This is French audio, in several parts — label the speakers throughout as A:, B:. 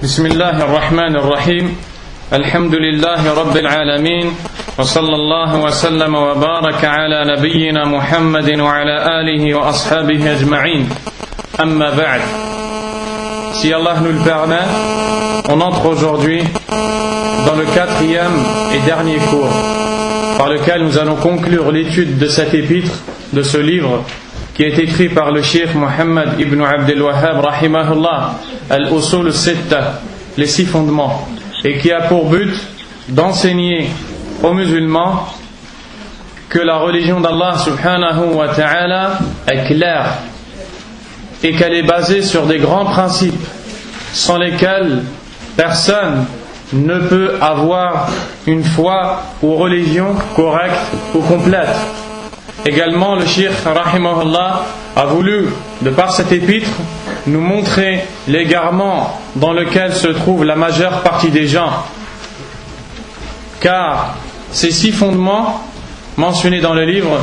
A: بسم الله الرحمن الرحيم الحمد لله رب العالمين وصلى الله وسلم وبارك على نبينا محمد وعلى آله وأصحابه أجمعين أما بعد. Si Allah nous le permet, on entre aujourd'hui dans le quatrième et dernier cours par lequel nous allons conclure l'étude de cet épître, de ce livre qui est écrit par le cheikh Muhammad ibn Abdel Wahhab rahimahullah, Al-Usul al-Sitta, les 6 fondements, et qui a pour but d'enseigner aux musulmans que la religion d'Allah subhanahu wa ta'ala est claire et qu'elle est basée sur des grands principes sans lesquels personne ne peut avoir une foi ou religion correcte ou complète. Également, le cheikh rahimahullah a voulu, de par cet épître, nous montrer l'égarement dans lequel se trouve la majeure partie des gens, car ces 6 fondements mentionnés dans le livre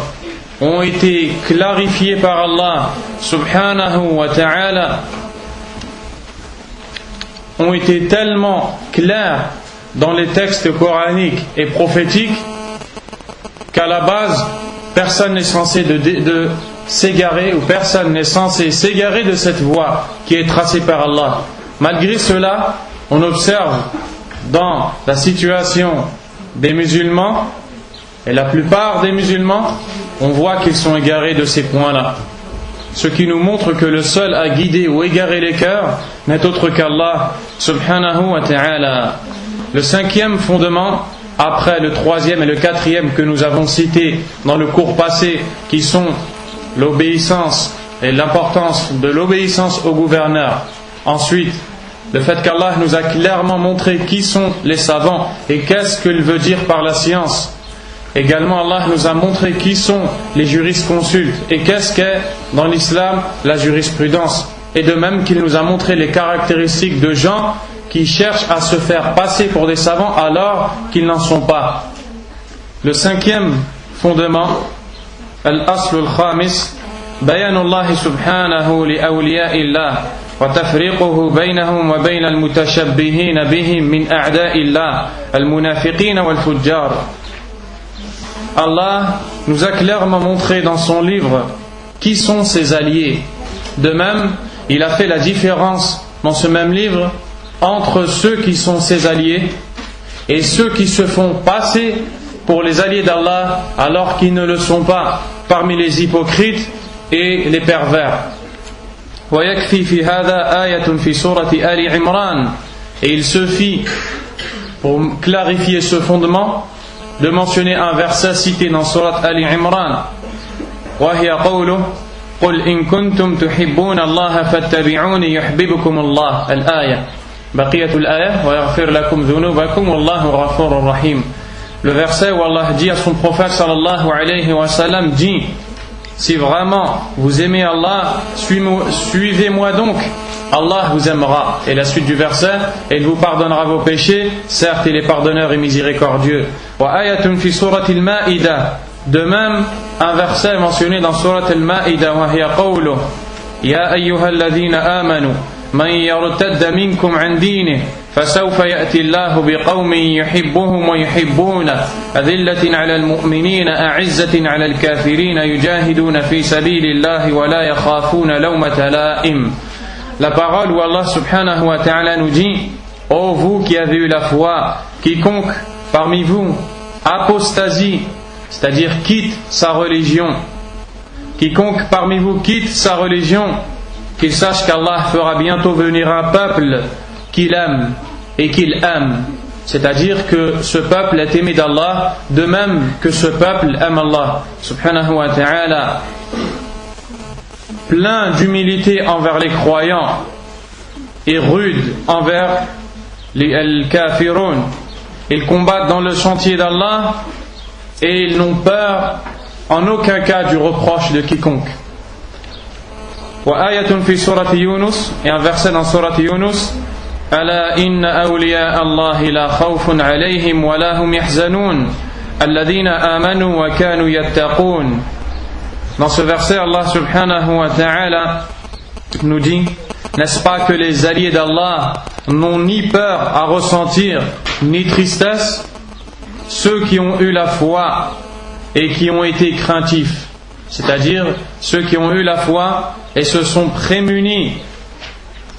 A: ont été clarifiés par Allah subhanahu wa ta'ala, ont été tellement clairs dans les textes coraniques et prophétiques qu'à la base personne n'est censé de s'égarer, ou personne n'est censé s'égarer de cette voie qui est tracée par Allah. Malgré cela, on observe dans la situation des musulmans, et la plupart des musulmans, on voit qu'ils sont égarés de ces points-là. Ce qui nous montre que le seul à guider ou égarer les cœurs n'est autre qu'Allah subhanahu wa ta'ala. Le 5e fondement, après le 3e et le 4e que nous avons cités dans le cours passé, qui sont l'obéissance et l'importance de l'obéissance au gouverneur. Ensuite, le fait qu'Allah nous a clairement montré qui sont les savants et qu'est-ce qu'il veut dire par la science. Également, Allah nous a montré qui sont les jurisconsultes et qu'est-ce qu'est dans l'islam la jurisprudence. Et de même qu'il nous a montré les caractéristiques de gens qui cherchent à se faire passer pour des savants alors qu'ils n'en sont pas. Le 5e fondement, Al-Asl al-Khamis, Bayanullah subhanahu li awliya'illah wa tafriquhu baynahum wa bayna al-mutashabbihin bihim min a'da'illah al-munafiqin wal-fujjar. Allah nous a clairement montré dans son livre qui sont ses alliés. De même, il a fait la différence dans ce même livre entre ceux qui sont ses alliés et ceux qui se font passer pour les alliés d'Allah alors qu'ils ne le sont pas, parmi les hypocrites et les pervers. ويكفي في هذا آية في سورة آل عمران. Et il suffit, pour clarifier ce fondement, de mentionner un verset cité dans Surat Ali Imran, وهي قوله قل إن كنتم تحبون الله فاتبعوني يحببكم الله الآية بقية الآية ويغفر لكم ذنوبكم والله غفور رحيم. Le verset où Allah dit à son prophète sallallahu alayhi wa sallam, dit: si vraiment vous aimez Allah, suivez-moi donc, Allah vous aimera. Et la suite du verset, et il vous pardonnera vos péchés, certes il est pardonneur et miséricordieux. Wa ayatun fi surat al-Ma'idah. De même, un verset mentionné dans surat al-Ma'idah, wa hiya qawluh ya ayyuhalladhina amanu man yartadda minkum an dinihi فسوف يأتي الله بقوم يحبهم ويحبونه أذلة على المؤمنين أعزة على الكافرين يجاهدون في سبيل الله ولا يخافون لومة لائم. La parole où Allah subhanahu wa ta'ala nous dit: ô vous qui avez eu la foi, quiconque parmi vous apostasie, c'est-à-dire quitte sa religion, quiconque parmi vous quitte sa religion, qu'il sache qu'Allah fera bientôt venir un peuple qu'il aime et qu'il aime, c'est-à-dire que ce peuple est aimé d'Allah de même que ce peuple aime Allah subhanahu wa ta'ala, plein d'humilité envers les croyants et rude envers les al-kafirun. Ils combattent dans le sentier d'Allah et ils n'ont peur en aucun cas du reproche de quiconque. Wa ayatun fi surati Yunus, et un verset dans surati Yunus, ألا إن أولياء الله لا خوف عليهم ولا هم يحزنون الذين آمنوا وكانوا يتقون. Dans ce verset, Allah subhanahu wa ta'ala nous dit: n'est-ce pas que les alliés d'Allah n'ont ni peur à ressentir, ni tristesse, ceux qui ont eu la foi et qui ont été craintifs, c'est-à-dire ceux qui ont eu la foi et se sont prémunis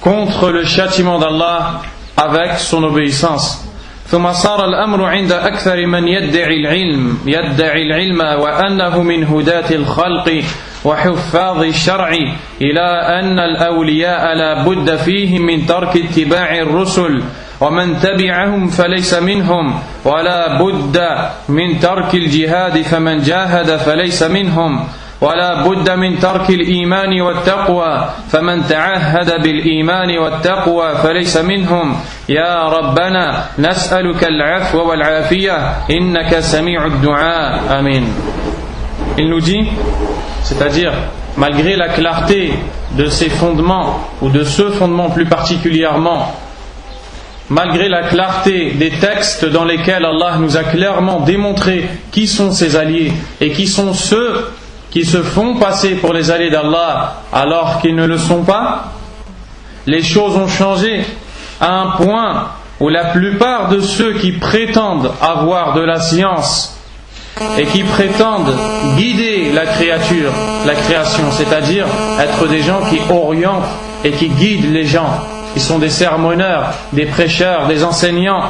A: contre le châtiment d'Allah avec son obéissance. ثم صار الأمر عند أكثر من يدعي العلم وأنه من هداة الخلق وحفاظ الشرع إلى أن الأولياء لا بد فيهم من ترك اتباع الرسل ومن تبعهم فليس منهم ولا بد من ترك الجهاد فمن جاهد فليس منهم ولا بد من ترك الإيمان والتقوى فمن تعهد بالإيمان والتقوى فليس منهم يا ربنا نسألك العفو والعافية إنك سميع الدعاء آمين. Il nous dit, c'est-à-dire malgré la clarté de ces fondements ou de ce fondement plus particulièrement, malgré la clarté des textes dans lesquels Allah nous a clairement démontré qui sont ses alliés et qui sont ceux qui se font passer pour les alliés d'Allah alors qu'ils ne le sont pas, les choses ont changé à un point où la plupart de ceux qui prétendent avoir de la science et qui prétendent guider la création, c'est-à-dire être des gens qui orientent et qui guident les gens, ils sont des sermonneurs, des prêcheurs, des enseignants,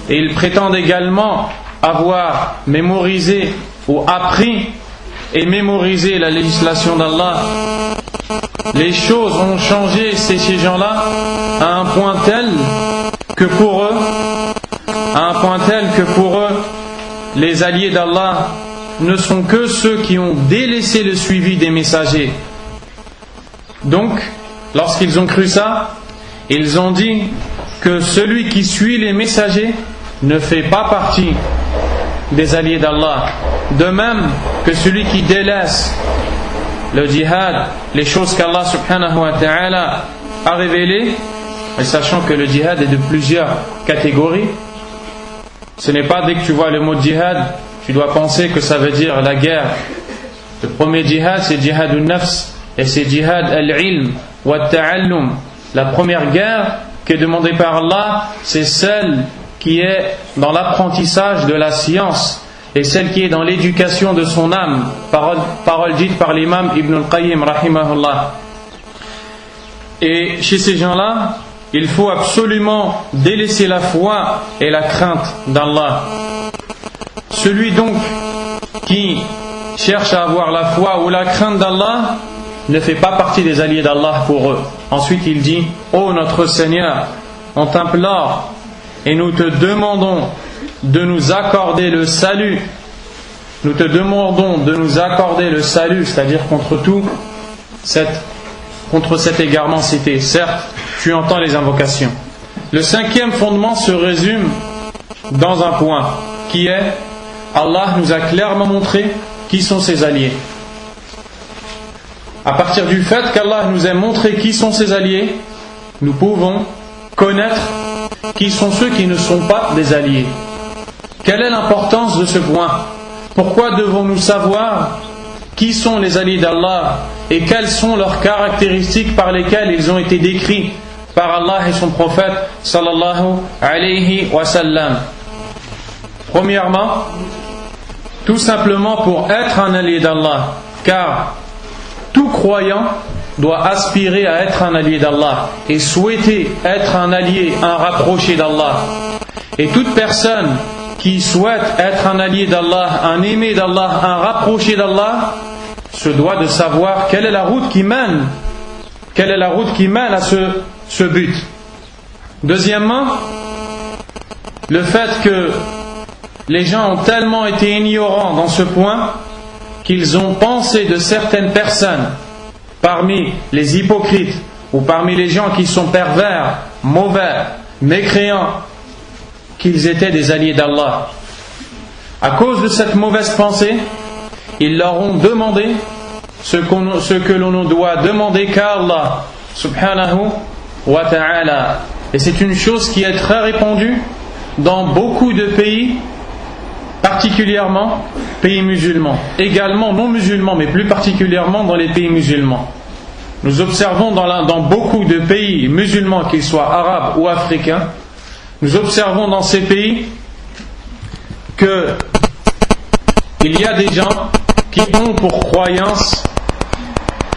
A: et ils prétendent également avoir mémorisé ou appris et mémorisé la législation d'Allah. Les choses ont changé chez ces gens-là à un point tel que pour eux, les alliés d'Allah ne sont que ceux qui ont délaissé le suivi des messagers. Donc, lorsqu'ils ont cru ça, ils ont dit que celui qui suit les messagers ne fait pas partie des alliés d'Allah, de même que celui qui délaisse le djihad, les choses qu'Allah subhanahu wa ta'ala a révélées, et sachant que le djihad est de plusieurs catégories. Ce n'est pas dès que tu vois le mot djihad, tu dois penser que ça veut dire la guerre. Le premier djihad, c'est djihad al-nafs, et c'est djihad al-ilm wa ta'allum. La première guerre qui est demandée par Allah, c'est celle qui est dans l'apprentissage de la science et celle qui est dans l'éducation de son âme, parole dite par l'imam Ibn al-Qayyim rahimahullah. Et chez ces gens-là, il faut absolument délaisser la foi et la crainte d'Allah. Celui donc qui cherche à avoir la foi ou la crainte d'Allah ne fait pas partie des alliés d'Allah pour eux. Ensuite il dit: ô notre Seigneur, on t'implore et nous te demandons de nous accorder le salut. Nous te demandons de nous accorder le salut, c'est-à-dire contre cet égarement cité. Certes, tu entends les invocations. Le cinquième fondement se résume dans un point, qui est: Allah nous a clairement montré qui sont ses alliés. À partir du fait qu'Allah nous ait montré qui sont ses alliés, nous pouvons connaître qui sont ceux qui ne sont pas des alliés. Quelle est l'importance de ce point? Pourquoi devons-nous savoir qui sont les alliés d'Allah et quelles sont leurs caractéristiques par lesquelles ils ont été décrits par Allah et son prophète sallallahu alayhi wa sallam? Premièrement, tout simplement pour être un allié d'Allah, car tout croyant doit aspirer à être un allié d'Allah et souhaiter être un allié, un rapproché d'Allah. Et toute personne qui souhaite être un allié d'Allah, un aimé d'Allah, un rapproché d'Allah, se doit de savoir quelle est la route qui mène à ce but. Deuxièmement, le fait que les gens ont tellement été ignorants dans ce point qu'ils ont pensé de certaines personnes, parmi les hypocrites ou parmi les gens qui sont pervers, mauvais, mécréants, qu'ils étaient des alliés d'Allah. À cause de cette mauvaise pensée, ils leur ont demandé ce que l'on doit demander qu'à Allah subhanahu wa ta'ala. Et c'est une chose qui est très répandue dans beaucoup de pays, particulièrement pays musulmans, également non musulmans, mais plus particulièrement dans les pays musulmans. nous observons dans beaucoup de pays musulmans, qu'ils soient arabes ou africains, nous observons dans ces pays que il y a des gens qui ont pour croyance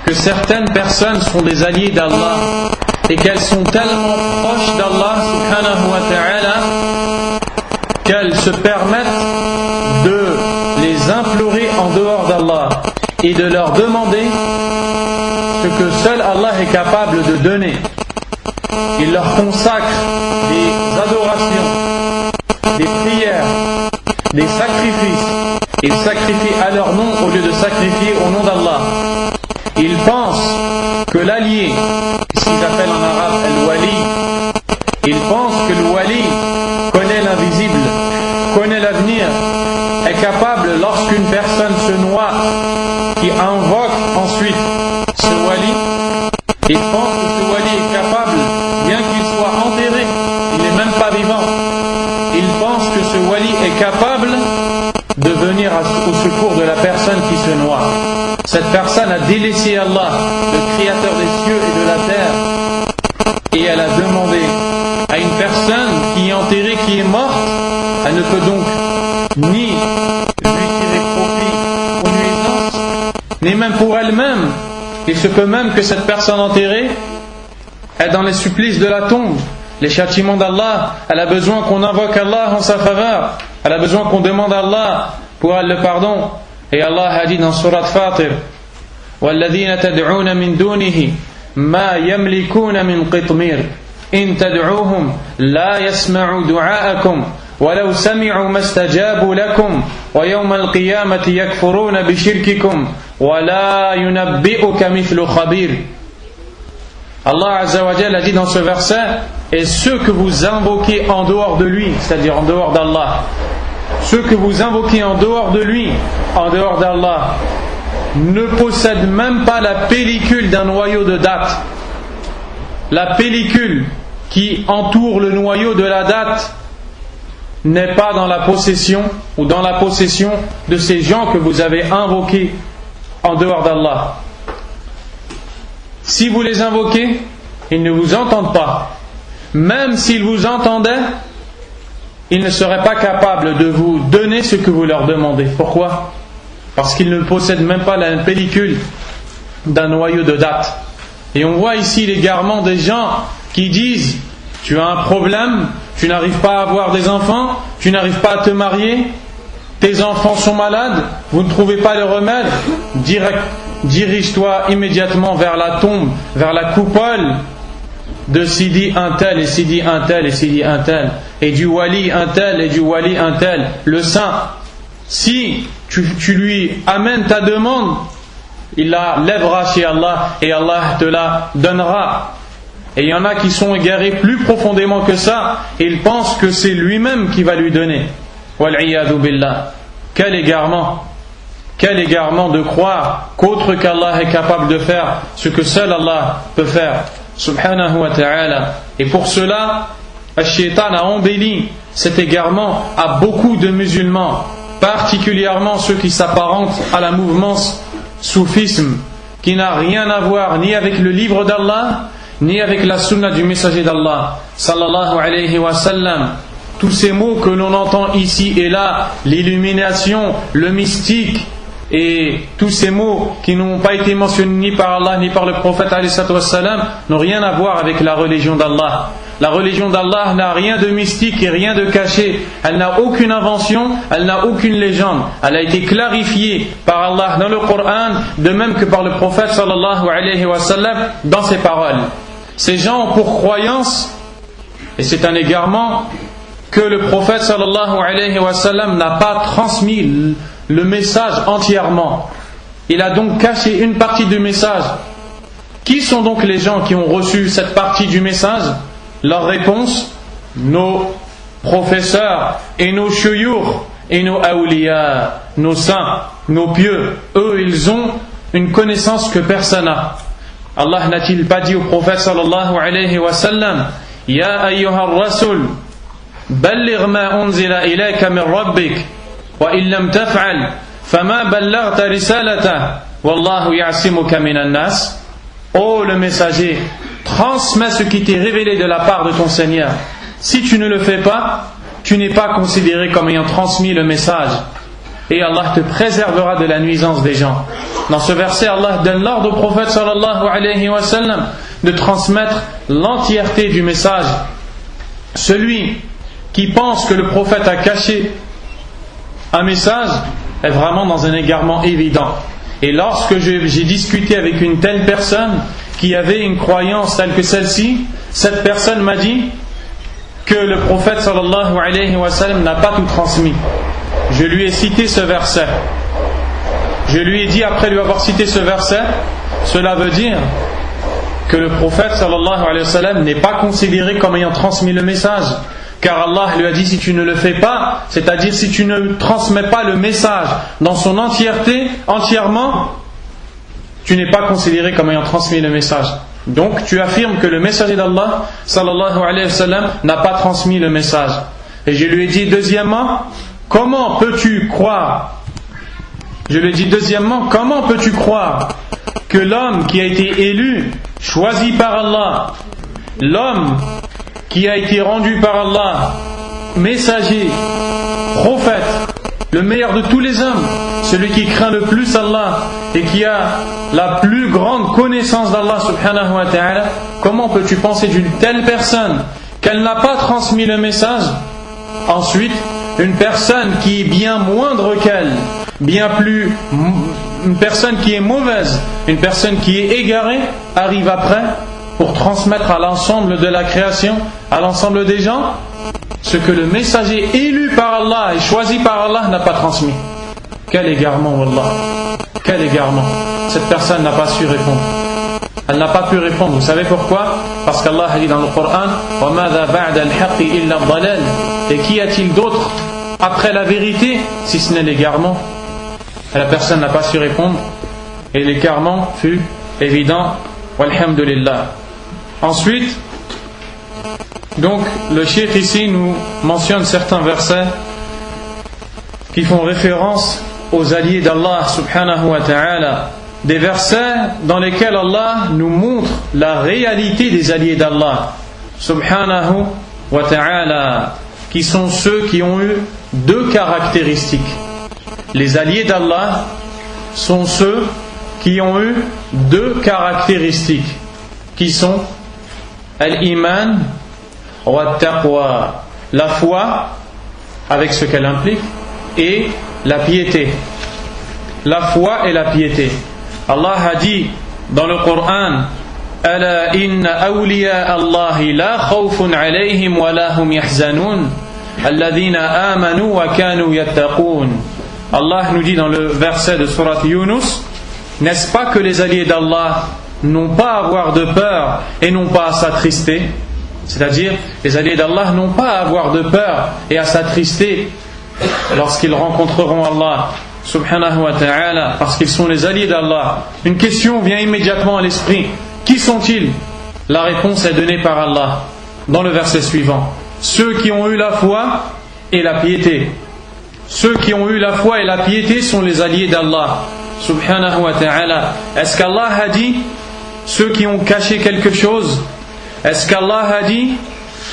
A: que certaines personnes sont des alliés d'Allah et qu'elles sont tellement proches d'Allah subhanahu wa ta'ala qu'elles se permettent de les implorer en dehors d'Allah et de leur demander ce que seul Allah est capable de donner. Ils leur consacrent des adorations, des prières, des sacrifices. Ils sacrifient à leur nom au lieu de sacrifier au nom d'Allah. Ils pensent que l'allié, ce qu'ils appellent en arabe al-wali, ils pensent que le wali connaît l'invisible, connaît l'avenir, est capable, lorsqu'une personne se noie, qui invoque ensuite ce wali, il pense que ce wali est capable, bien qu'il soit enterré, il n'est même pas vivant, il pense que ce wali est capable de venir au secours de la personne qui se noie. Cette personne a délaissé Allah, le créateur des cieux et de la terre, et elle a demandé à une personne qui est enterrée, qui est morte, elle ne peut donc ni lui tirer profit ou nuisance, ni même pour elle-même. Il se peut même que cette personne enterrée est dans les supplices de la tombe, les châtiments d'Allah. Elle a besoin qu'on invoque Allah en sa faveur, elle a besoin qu'on demande à Allah pour elle le pardon. Et Allah a dit dans Surat Fatir: وَالَّذِينَ تَدْعُونَ مِن دُونِهِ مَا يَمْلِكُونَ مِن قِطْمِيرٍ إِن تَدْعُوهُمْ لَا يَسْمَعُوا دُعَاءَكُمْ وَلَوْ سَمِعُوا مَا اسْتَجَابُوا لَكُمْ وَيَوْمَ الْقِيَامَةِ يَكْفُرُونَ بِشِرْكِكُمْ وَلَا يُنَبِّئُكَ مِثْلُ خَبِيرٍ. Allah Azza wa Jalla a dit dans ce verset: et ceux que vous invoquez en dehors de lui, c'est-à-dire en dehors d'Allah, ceux que vous invoquez en dehors de lui, en dehors d'Allah, ne possèdent même pas la pellicule d'un noyau de date. La pellicule qui entoure le noyau de la date n'est pas dans la possession ou dans la possession de ces gens que vous avez invoqués en dehors d'Allah. Si vous les invoquez, ils ne vous entendent pas. Même s'ils vous entendaient, ils ne seraient pas capables de vous donner ce que vous leur demandez. Pourquoi ? Parce qu'ils ne possèdent même pas la pellicule d'un noyau de date. Et on voit ici l'égarement des gens qui disent: tu as un problème, tu n'arrives pas à avoir des enfants, tu n'arrives pas à te marier, tes enfants sont malades, vous ne trouvez pas le remède, dirige-toi immédiatement vers la tombe, vers la coupole de Sidi un tel et Sidi un tel et Sidi un tel, et du wali un tel et du wali un tel, le saint. Si tu lui amènes ta demande, il la lèvera chez Allah et Allah te la donnera. Et il y en a qui sont égarés plus profondément que ça, et ils pensent que c'est lui-même qui va lui donner. Wal'iyadu billah. Quel égarement de croire qu'autre qu'Allah est capable de faire ce que seul Allah peut faire, subhanahu wa ta'ala. Et pour cela, Ash-Shaytan a embelli cet égarement à beaucoup de musulmans, particulièrement ceux qui s'apparentent à la mouvance soufisme, qui n'a rien à voir ni avec le livre d'Allah, ni avec la sunna du messager d'Allah, sallallahu alayhi wa sallam. Tous ces mots que l'on entend ici et là, l'illumination, le mystique, et tous ces mots qui n'ont pas été mentionnés ni par Allah ni par le prophète alayhi salam, n'ont rien à voir avec la religion d'Allah. La religion d'Allah n'a rien de mystique et rien de caché. Elle n'a aucune invention, elle n'a aucune légende. Elle a été clarifiée par Allah dans le Coran, de même que par le prophète sallallahu alayhi wa sallam dans ses paroles. Ces gens ont pour croyance, et c'est un égarement, que le prophète sallallahu alayhi wa sallam n'a pas transmis le message entièrement. Il a donc caché une partie du message. Qui sont donc les gens qui ont reçu cette partie du message ? Leur réponse: nos professeurs et nos shuyukh et nos awliya, nos saints, nos pieux. Eux, ils ont une connaissance que personne n'a. Allah n'a-t-il pas dit au prophète sallallahu alayhi wa sallam: Ya ayyuha ar-rasul, balligh ma unzila ilayka min rabbik, wa in lam taf'al, fama ballaghta risalatahu, wallahu ya'simuka minan nas. ô le messager, transmets ce qui t'est révélé de la part de ton Seigneur. Si tu ne le fais pas, tu n'es pas considéré comme ayant transmis le message. Et Allah te préservera de la nuisance des gens. Dans ce verset, Allah donne l'ordre au prophète sallallahu alayhi wa sallam de transmettre l'entièreté du message. Celui qui pense que le prophète a caché un message est vraiment dans un égarement évident. Et lorsque j'ai discuté avec une telle personne qui avait une croyance telle que celle-ci, cette personne m'a dit que le prophète sallallahu alayhi wa sallam n'a pas tout transmis. Je lui ai cité ce verset. Je lui ai dit, après lui avoir cité ce verset, cela veut dire que le prophète sallallahu alayhi wa sallam n'est pas considéré comme ayant transmis le message. Car Allah lui a dit, si tu ne le fais pas, c'est-à-dire si tu ne transmets pas le message dans son entièreté, entièrement, tu n'es pas considéré comme ayant transmis le message. Donc tu affirmes que le messager d'Allah sallallahu alayhi wa sallam n'a pas transmis le message. Et je lui ai dit deuxièmement, comment peux-tu croire que l'homme qui a été élu, choisi par Allah, l'homme qui a été rendu par Allah, messager, prophète, le meilleur de tous les hommes, celui qui craint le plus Allah et qui a la plus grande connaissance d'Allah subhanahu wa ta'ala, comment peux-tu penser d'une telle personne qu'elle n'a pas transmis le message? Ensuite, une personne qui est bien moindre qu'elle, une personne qui est mauvaise, une personne qui est égarée, arrive après pour transmettre à l'ensemble de la création, à l'ensemble des gens, ce que le messager élu par Allah et choisi par Allah n'a pas transmis. Quel égarement, wallah! Quel égarement! Cette personne n'a pas su répondre. Elle n'a pas pu répondre. Vous savez pourquoi? Parce qu'Allah a dit dans le Coran: وَمَاذَا بَعْدَ الْحَقِّ إِلَّا الضَّلَالِ. Et qu'y a-t-il d'autre après la vérité si ce n'est l'égarement? Et la personne n'a pas su répondre et l'égarement fut évident. Walhamdulillah. Ensuite, donc le cheikh ici nous mentionne certains versets qui font référence aux alliés d'Allah subhanahu wa ta'ala, des versets dans lesquels Allah nous montre la réalité des alliés d'Allah subhanahu wa ta'ala, qui sont ceux qui ont eu deux caractéristiques. Les alliés d'Allah sont ceux qui ont eu deux caractéristiques, qui sont al-iman wa taqwa, la foi avec ce qu'elle implique, et la piété. La foi et la piété. Allah a dit dans le Coran: Ala inna awliya Allahi la khawfun alayhim wa la hum yahzanun alladhina amanu wa kanu yattaqun. Allah nous dit dans le verset de sourate Yunus: n'est-ce pas que les alliés d'Allah n'ont pas à avoir de peur et n'ont pas à s'attrister? C'est-à-dire, les alliés d'Allah n'ont pas à avoir de peur et à s'attrister lorsqu'ils rencontreront Allah subhanahu wa ta'ala, parce qu'ils sont les alliés d'Allah. Une question vient immédiatement à l'esprit: qui sont-ils? La réponse est donnée par Allah dans le verset suivant: ceux qui ont eu la foi et la piété. Ceux qui ont eu la foi et la piété sont les alliés d'Allah subhanahu wa ta'ala. Est-ce qu'Allah a dit ceux qui ont caché quelque chose? Est-ce qu'Allah a dit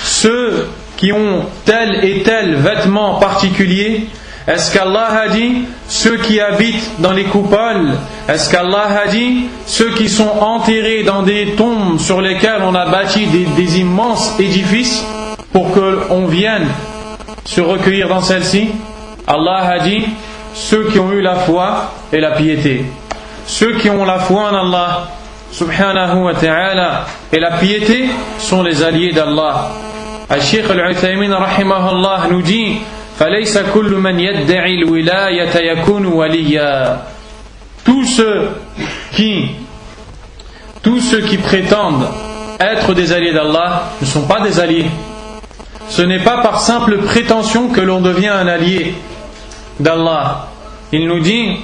A: ceux qui ont tel et tel vêtement particulier? Est-ce qu'Allah a dit ceux qui habitent dans les coupoles? Est-ce qu'Allah a dit ceux qui sont enterrés dans des tombes sur lesquelles on a bâti des immenses édifices pour qu'on vienne se recueillir dans celles-ci? Allah a dit ceux qui ont eu la foi et la piété. Ceux qui ont la foi en Allah subhanahu wa ta'ala et la piété sont les alliés d'Allah. Al-Sheikh Al-Uthaymin rahimahullah nous dit: فَلَيْسَ كُلُّ مَنْ يَدَّعِي الْوِلَايَةَ يَكُونُ وَلِيًّا. Tous ceux qui prétendent être des alliés d'Allah ne sont pas des alliés. Ce n'est pas par simple prétention que l'on devient un allié d'Allah. Il nous dit: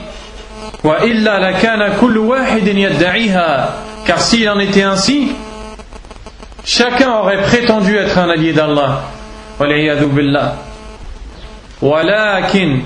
A: وَإِلَّا لَكَانَ كُلُّ وَاحِدٍ يَدَّعِيهَا. Car s'il en était ainsi, chacun aurait prétendu être un allié d'Allah. وَالْعِيَاذُ بِاللَّهِ. وَلَكِنْ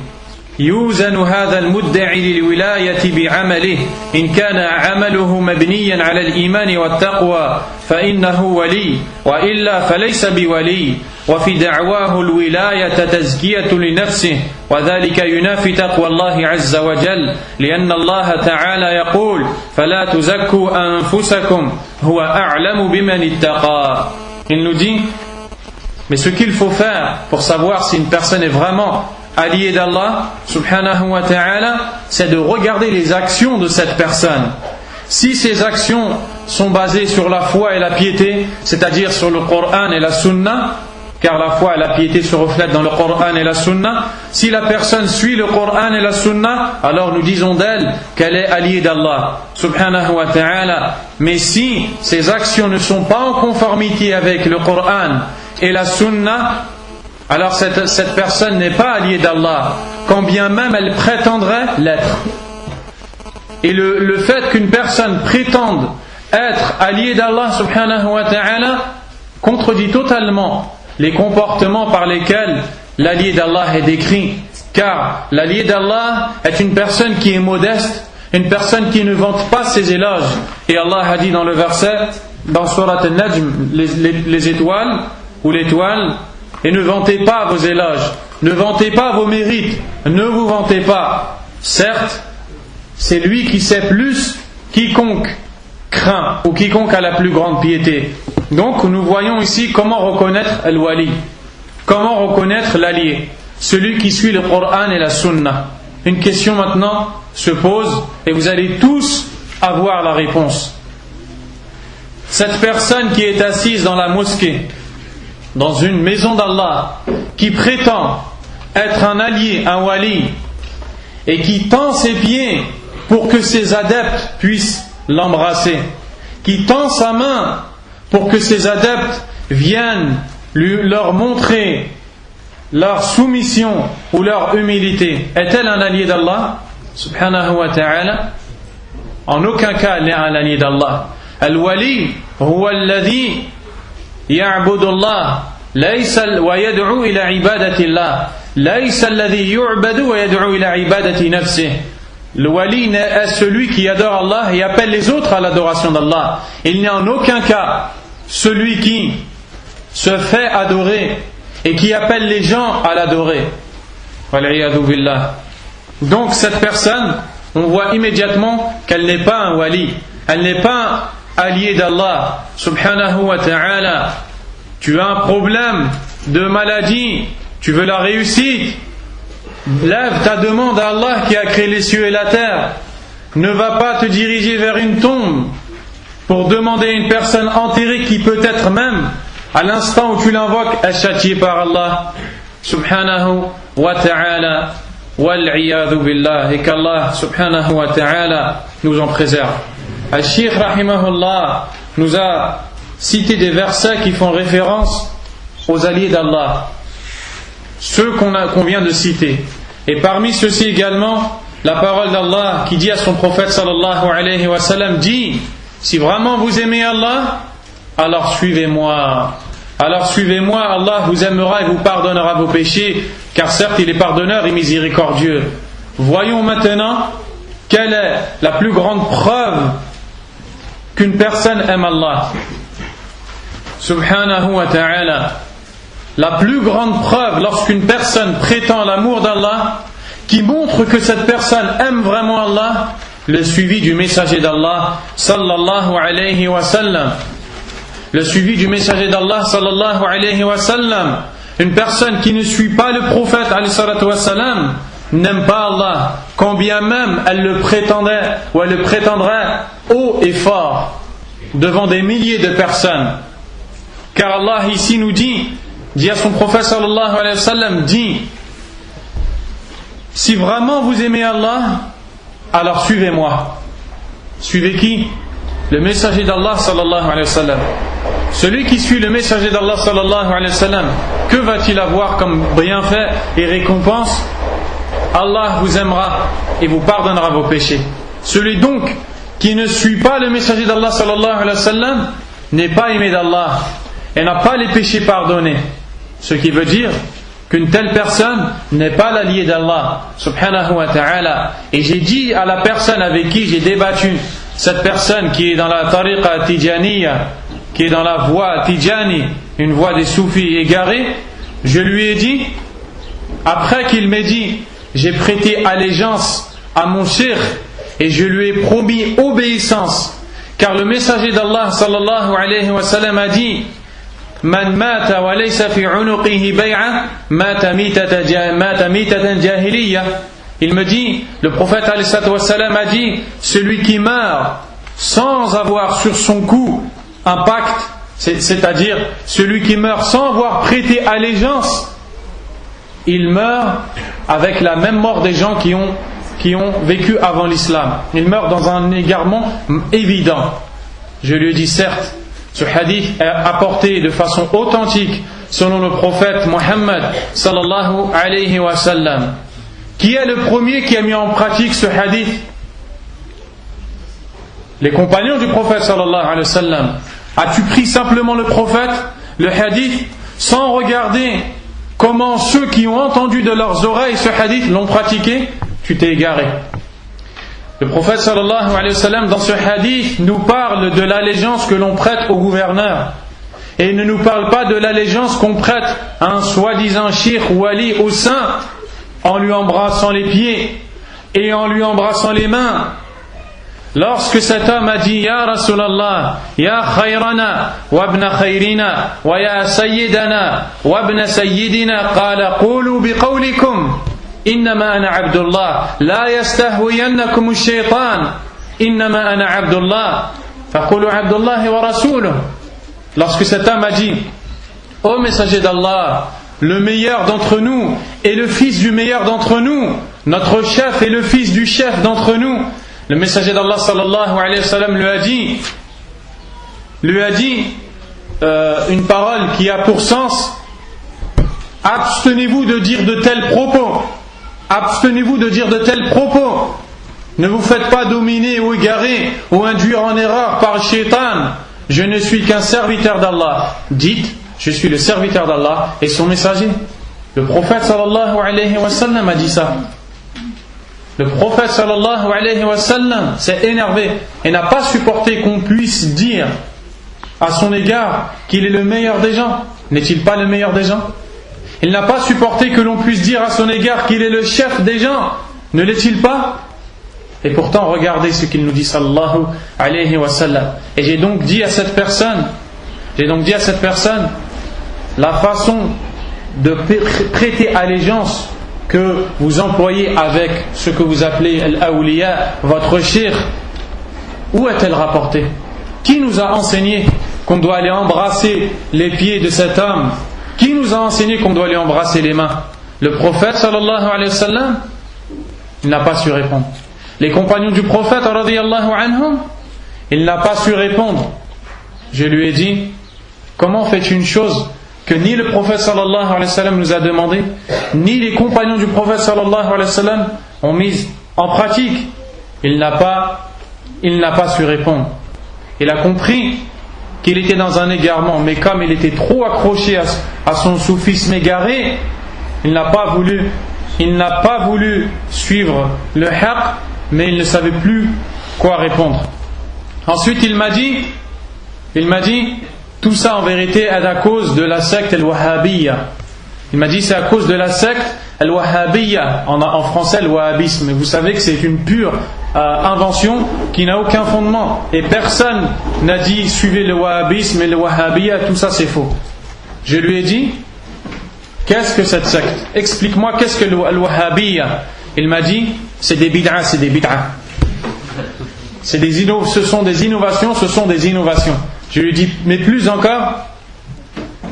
A: يوزن هذا المدعي للولاية بعمله إن كان عمله مبنيا على الإيمان والتقوى فإنه ولي وإلا فليس بولي وفي دعواه الولاية تزكية لنفسه وذلك ينافي تقوى الله عز وجل لأن الله تعالى يقول فلا تزكوا أنفسكم هو أعلم بمن اتقى. Il nous dit mais ce qu'il faut faire pour savoir si une personne est vraiment allié d'Allah subhanahu wa ta'ala, c'est de regarder les actions de cette personne. Si ces actions sont basées sur la foi et la piété, c'est-à-dire sur le Coran et la Sunna, car la foi et la piété se reflètent dans le Coran et la Sunna, si la personne suit le Coran et la Sunna, alors nous disons d'elle qu'elle est alliée d'Allah subhanahu wa ta'ala. Mais si ces actions ne sont pas en conformité avec le Coran et la Sunna, alors cette personne n'est pas alliée d'Allah, quand bien même elle prétendrait l'être. Et le fait qu'une personne prétende être alliée d'Allah subhanahu wa ta'ala contredit totalement les comportements par lesquels l'allié d'Allah est décrit. Car l'allié d'Allah est une personne qui est modeste, une personne qui ne vante pas ses éloges. Et Allah a dit dans le verset, dans Surat Al-Najm, les étoiles ou l'étoile, et ne vantez pas vos éloges, ne vantez pas vos mérites, ne vous vantez pas. Certes, c'est lui qui sait plus quiconque craint ou quiconque a la plus grande piété. Donc nous voyons ici comment reconnaître al-wali, comment reconnaître l'allié, celui qui suit le Coran et la Sunna. Une question maintenant se pose et vous allez tous avoir la réponse. Cette personne qui est assise dans la mosquée, dans une maison d'Allah, qui prétend être un allié, un wali, et qui tend ses pieds pour que ses adeptes puissent l'embrasser, qui tend sa main pour que ses adeptes viennent leur montrer leur soumission ou leur humilité, est-elle un allié d'Allah subhanahu wa ta'ala? En aucun cas elle est un allié d'Allah. Al-wali huwa alladhi يعبد الله ليس ويدعو إلى عبادة الله ليس الذي يعبد ويدعو إلى عبادة نفسه. Le wali est celui qui adore Allah et appelle les autres à l'adoration d'Allah. Il n'est en aucun cas celui qui se fait adorer et qui appelle les gens à l'adorer. Wal'iyadu billah. Donc cette personne, on voit immédiatement qu'elle n'est pas un wali, elle n'est pas allié d'Allah subhanahu wa ta'ala. Tu as un problème de maladie, tu veux la réussite, lève ta demande à Allah qui a créé les cieux et la terre. Ne va pas te diriger vers une tombe pour demander à une personne enterrée qui peut-être même à l'instant où tu l'invoques est châtiée par Allah subhanahu wa ta'ala. Wal'iyadu billah. Et qu'Allah subhanahu wa ta'ala nous en préserve. Al-Shaykh rahimahullah nous a cité des versets qui font référence aux alliés d'Allah, ceux qu'on vient de citer. Et parmi ceux-ci également, la parole d'Allah qui dit à son prophète sallallahu alayhi wa sallam, dit: si vraiment vous aimez Allah, alors suivez-moi. Alors suivez-moi, Allah vous aimera et vous pardonnera vos péchés, car certes il est pardonneur et miséricordieux. Voyons maintenant quelle est la plus grande preuve qu'une personne aime Allah subhanahu wa ta'ala. La plus grande preuve lorsqu'une personne prétend l'amour d'Allah, qui montre que cette personne aime vraiment Allah, le suivi du messager d'Allah sallallahu alayhi wa sallam. Le suivi du messager d'Allah sallallahu alayhi wa sallam. Une personne qui ne suit pas le prophète alayhi salatu wa sallam n'aime pas Allah, quand bien même elle le prétendait ou elle le prétendrait haut et fort devant des milliers de personnes. Car Allah ici nous dit à son prophète sallallahu alayhi wa sallam, dit: si vraiment vous aimez Allah, alors suivez-moi. Suivez qui? Le messager d'Allah sallallahu alayhi wa sallam. Celui qui suit le messager d'Allah sallallahu alayhi wa sallam, que va-t-il avoir comme bienfait et récompense? Allah vous aimera et vous pardonnera vos péchés. Celui donc qui ne suit pas le messager d'Allah sallallahu alayhi wa sallam n'est pas aimé d'Allah et n'a pas les péchés pardonnés. Ce qui veut dire qu'une telle personne n'est pas l'allié d'Allah subhanahu wa ta'ala. Et j'ai dit à la personne avec qui j'ai débattu, cette personne qui est dans la tariqa tijaniya, qui est dans la voie tijani, une voie des soufis égarés, je lui ai dit, après qu'il m'ait dit, j'ai prêté allégeance à mon cheikh et je lui ai promis obéissance, car le messager d'Allah sallallahu alayhi wa sallam a dit, Man mata wa laysa fi unuqihi bay'a mata mitatan jahiliya. Il me dit, le prophète alayhi salatu wa sallam a dit, celui qui meurt sans avoir sur son cou un pacte, c'est-à-dire celui qui meurt sans avoir prêté allégeance, il meurt avec la même mort des gens qui ont vécu avant l'islam. Il meurt dans un égarement évident. Je lui ai dit, certes, ce hadith est apporté de façon authentique selon le prophète Mohammed sallallahu alayhi wa sallam. Qui est le premier qui a mis en pratique ce hadith? Les compagnons du prophète sallallahu alayhi wa sallam. As-tu pris simplement le prophète, le hadith, sans regarder comment ceux qui ont entendu de leurs oreilles ce hadith l'ont pratiqué? Tu t'es égaré. Le prophète sallallahu alayhi wa sallam dans ce hadith nous parle de l'allégeance que l'on prête au gouverneur. Et il ne nous parle pas de l'allégeance qu'on prête à un soi-disant shir ou wali au saint en lui embrassant les pieds et en lui embrassant les mains. Lorsque cet homme a dit Ya Rasulallah, Ya Khayrana, Wabna Khayrina, Wa Ya Sayyidana, Wabna Sayyidina, Qala Qulu biqawlikum, Innama ana Abdullah, La yastahwiyannakum ash-shaytan, Innama ana Abdullah, Faqulu Abdullah wa Rasuluh. Lorsque cet homme a dit Ô messager d'Allah, le meilleur d'entre nous est le fils du meilleur d'entre nous, notre chef est le fils du chef d'entre nous. Le messager d'Allah sallallahu alayhi wa sallam lui a dit une parole qui a pour sens: abstenez-vous de dire de tels propos. Abstenez-vous de dire de tels propos. Ne vous faites pas dominer ou égarer ou induire en erreur par le shaitan. Je ne suis qu'un serviteur d'Allah. Dites, je suis le serviteur d'Allah et son messager. Le prophète sallallahu alayhi wa sallam a dit ça. Le prophète sallallahu alayhi wa sallam s'est énervé et n'a pas supporté qu'on puisse dire à son égard qu'il est le meilleur des gens. N'est-il pas le meilleur des gens? Il n'a pas supporté que l'on puisse dire à son égard qu'il est le chef des gens. Ne l'est-il pas? Et pourtant, regardez ce qu'il nous dit sallallahu alayhi wa sallam. Et j'ai donc dit à cette personne, la façon de prêter allégeance que vous employez avec ce que vous appelez al-awliya, votre shir, où est-elle rapportée? Qui nous a enseigné qu'on doit aller embrasser les pieds de cet homme? Qui nous a enseigné qu'on doit aller embrasser les mains? Le prophète sallallahu alayhi wa sallam? Il n'a pas su répondre. Les compagnons du prophète radiyallahu anhum? Il n'a pas su répondre. Je lui ai dit, comment fais-tu une chose que ni le prophète sallallahu alayhi wa sallam nous a demandé, ni les compagnons du prophète sallallahu alayhi wa sallam ont mis en pratique? Il n'a pas su répondre. Il a compris qu'il était dans un égarement, mais comme il était trop accroché à son soufisme égaré, il n'a pas voulu suivre le haqq, mais il ne savait plus quoi répondre. Ensuite il m'a dit, tout ça en vérité est à cause de la secte al-Wahhabiyya. Il m'a dit c'est à cause de la secte al-Wahhabiyya, en français le wahhabisme. Mais vous savez que c'est une pure invention qui n'a aucun fondement. Et personne n'a dit suivez le wahhabisme et le Wahhabiyya, tout ça c'est faux. Je lui ai dit, qu'est-ce que cette secte? Explique-moi qu'est-ce que le Wahhabiyya. Il m'a dit, c'est des bid'ah. Ce sont des innovations. Je lui ai dit, mais plus encore,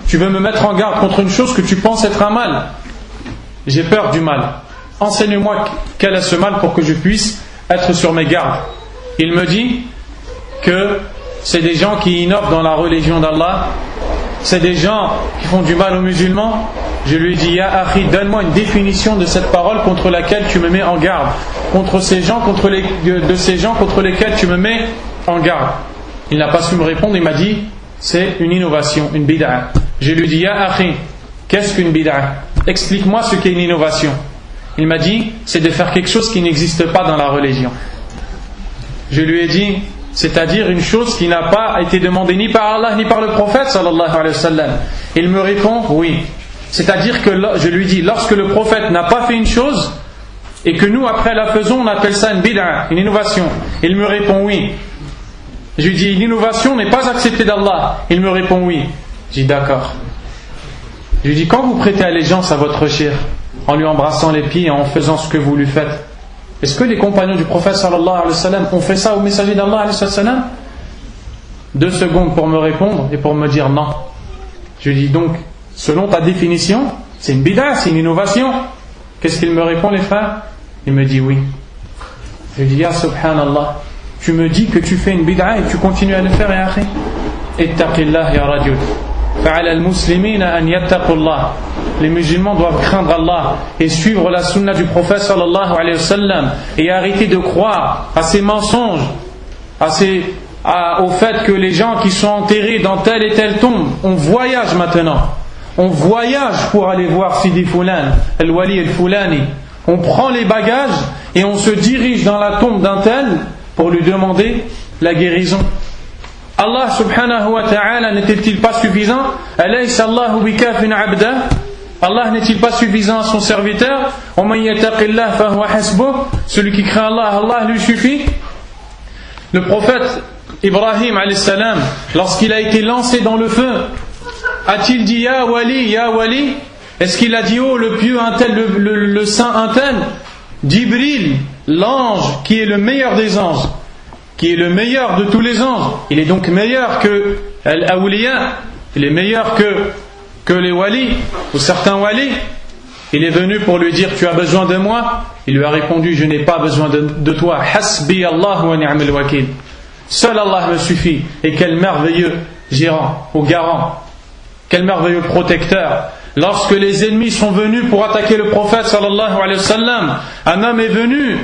A: tu veux me mettre en garde contre une chose que tu penses être un mal. J'ai peur du mal. Enseigne-moi quel est ce mal pour que je puisse être sur mes gardes. Il me dit que c'est des gens qui innovent dans la religion d'Allah, c'est des gens qui font du mal aux musulmans. Je lui ai dit, Ya Akhi, donne-moi une définition de cette parole contre laquelle tu me mets en garde, contre ces gens contre lesquels tu me mets en garde. Il n'a pas su me répondre, il m'a dit c'est une innovation, une bid'a. Je lui ai dit Ya Akhi, qu'est-ce qu'une bid'a? Explique-moi ce qu'est une innovation. Il m'a dit, c'est de faire quelque chose qui n'existe pas dans la religion. Je lui ai dit, c'est-à-dire une chose qui n'a pas été demandée ni par Allah ni par le prophète sallallahu alayhi wa sallam. Il me répond, oui. C'est-à-dire que je lui dis, lorsque le prophète n'a pas fait une chose et que nous après la faisons, on appelle ça une bid'a, une innovation. Il me répond oui. Je lui dis, l'innovation n'est pas acceptée d'Allah. Il me répond oui. Je dis d'accord. Je lui dis, quand vous prêtez allégeance à votre cheikh, en lui embrassant les pieds et en faisant ce que vous lui faites, est-ce que les compagnons du prophète sallallahu alayhi wa sallam ont fait ça au messager d'Allah alayhi wa sallam? 2 secondes pour me répondre et pour me dire non. Je lui dis donc, selon ta définition, c'est une bid'a, c'est une innovation. Qu'est-ce qu'il me répond, les frères? Il me dit oui. Je lui dis, ya subhanallah, tu me dis que tu fais une bid'a et tu continues à le faire, ya akhi. Ittaqillah ya rajul. Fa'ala al-muslimina an yattaqullah. Les musulmans doivent craindre Allah et suivre la sunna du prophète sallallahu alayhi wa sallam et arrêter de croire à ces mensonges, au fait que les gens qui sont enterrés dans telle et telle tombe, on voyage maintenant. On voyage pour aller voir Sidi Fulan, Al-Wali Al-Fulani. On prend les bagages et on se dirige dans la tombe d'un tel pour lui demander la guérison. Allah subhanahu wa ta'ala n'était-il pas suffisant? Alaysa Allahu bikafin abda? Allah n'est-il pas suffisant à son serviteur? Celui qui craint Allah, Allah lui suffit. Le prophète Ibrahim alayhi salam, lorsqu'il a été lancé dans le feu, a-t-il dit ya wali, ya wali? Est-ce qu'il a dit oh le pieux un tel, le saint un tel? Jibril, l'ange qui est le meilleur des anges, qui est le meilleur de tous les anges, il est donc meilleur que Al-Awliya, il est meilleur que les walis, ou certains walis. Il est venu pour lui dire tu as besoin de moi? Il lui a répondu je n'ai pas besoin de toi. Hasbi Allah wa ni'mal wakil. Seul Allah me suffit. Et quel merveilleux gérant ou garant, quel merveilleux protecteur. Lorsque les ennemis sont venus pour attaquer le prophète sallallahu alayhi wa sallam, un homme est venu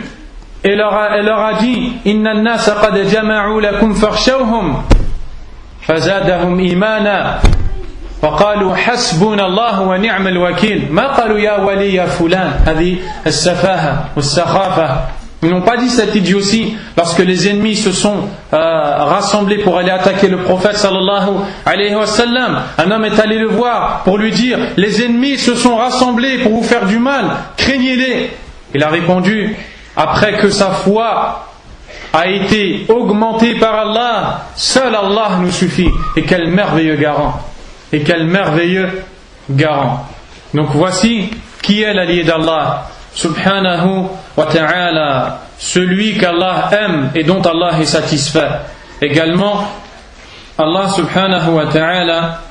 A: et leur a dit inna an-nasa qad jama'u lakum fakhshawhum fazadahum imana وقالوا حسبنا الله ونعم الوكيل ما قالوا يا ولي يا فلان هذه السفاهة والسخافة. Ils n'ont pas dit cette idiotie lorsque les ennemis se sont rassemblés pour aller attaquer le prophète sallallahu alayhi wa sallam. Un homme est allé le voir pour lui dire les ennemis se sont rassemblés pour vous faire du mal, craignez-les. Il a répondu après que sa foi a été augmentée par Allah, seul Allah nous suffit. Et quel merveilleux garant! Et quel merveilleux garant. Donc voici qui est l'allié d'Allah subhanahu wa ta'ala, celui qu'Allah aime et dont Allah est satisfait. Également, Allah subhanahu wa ta'ala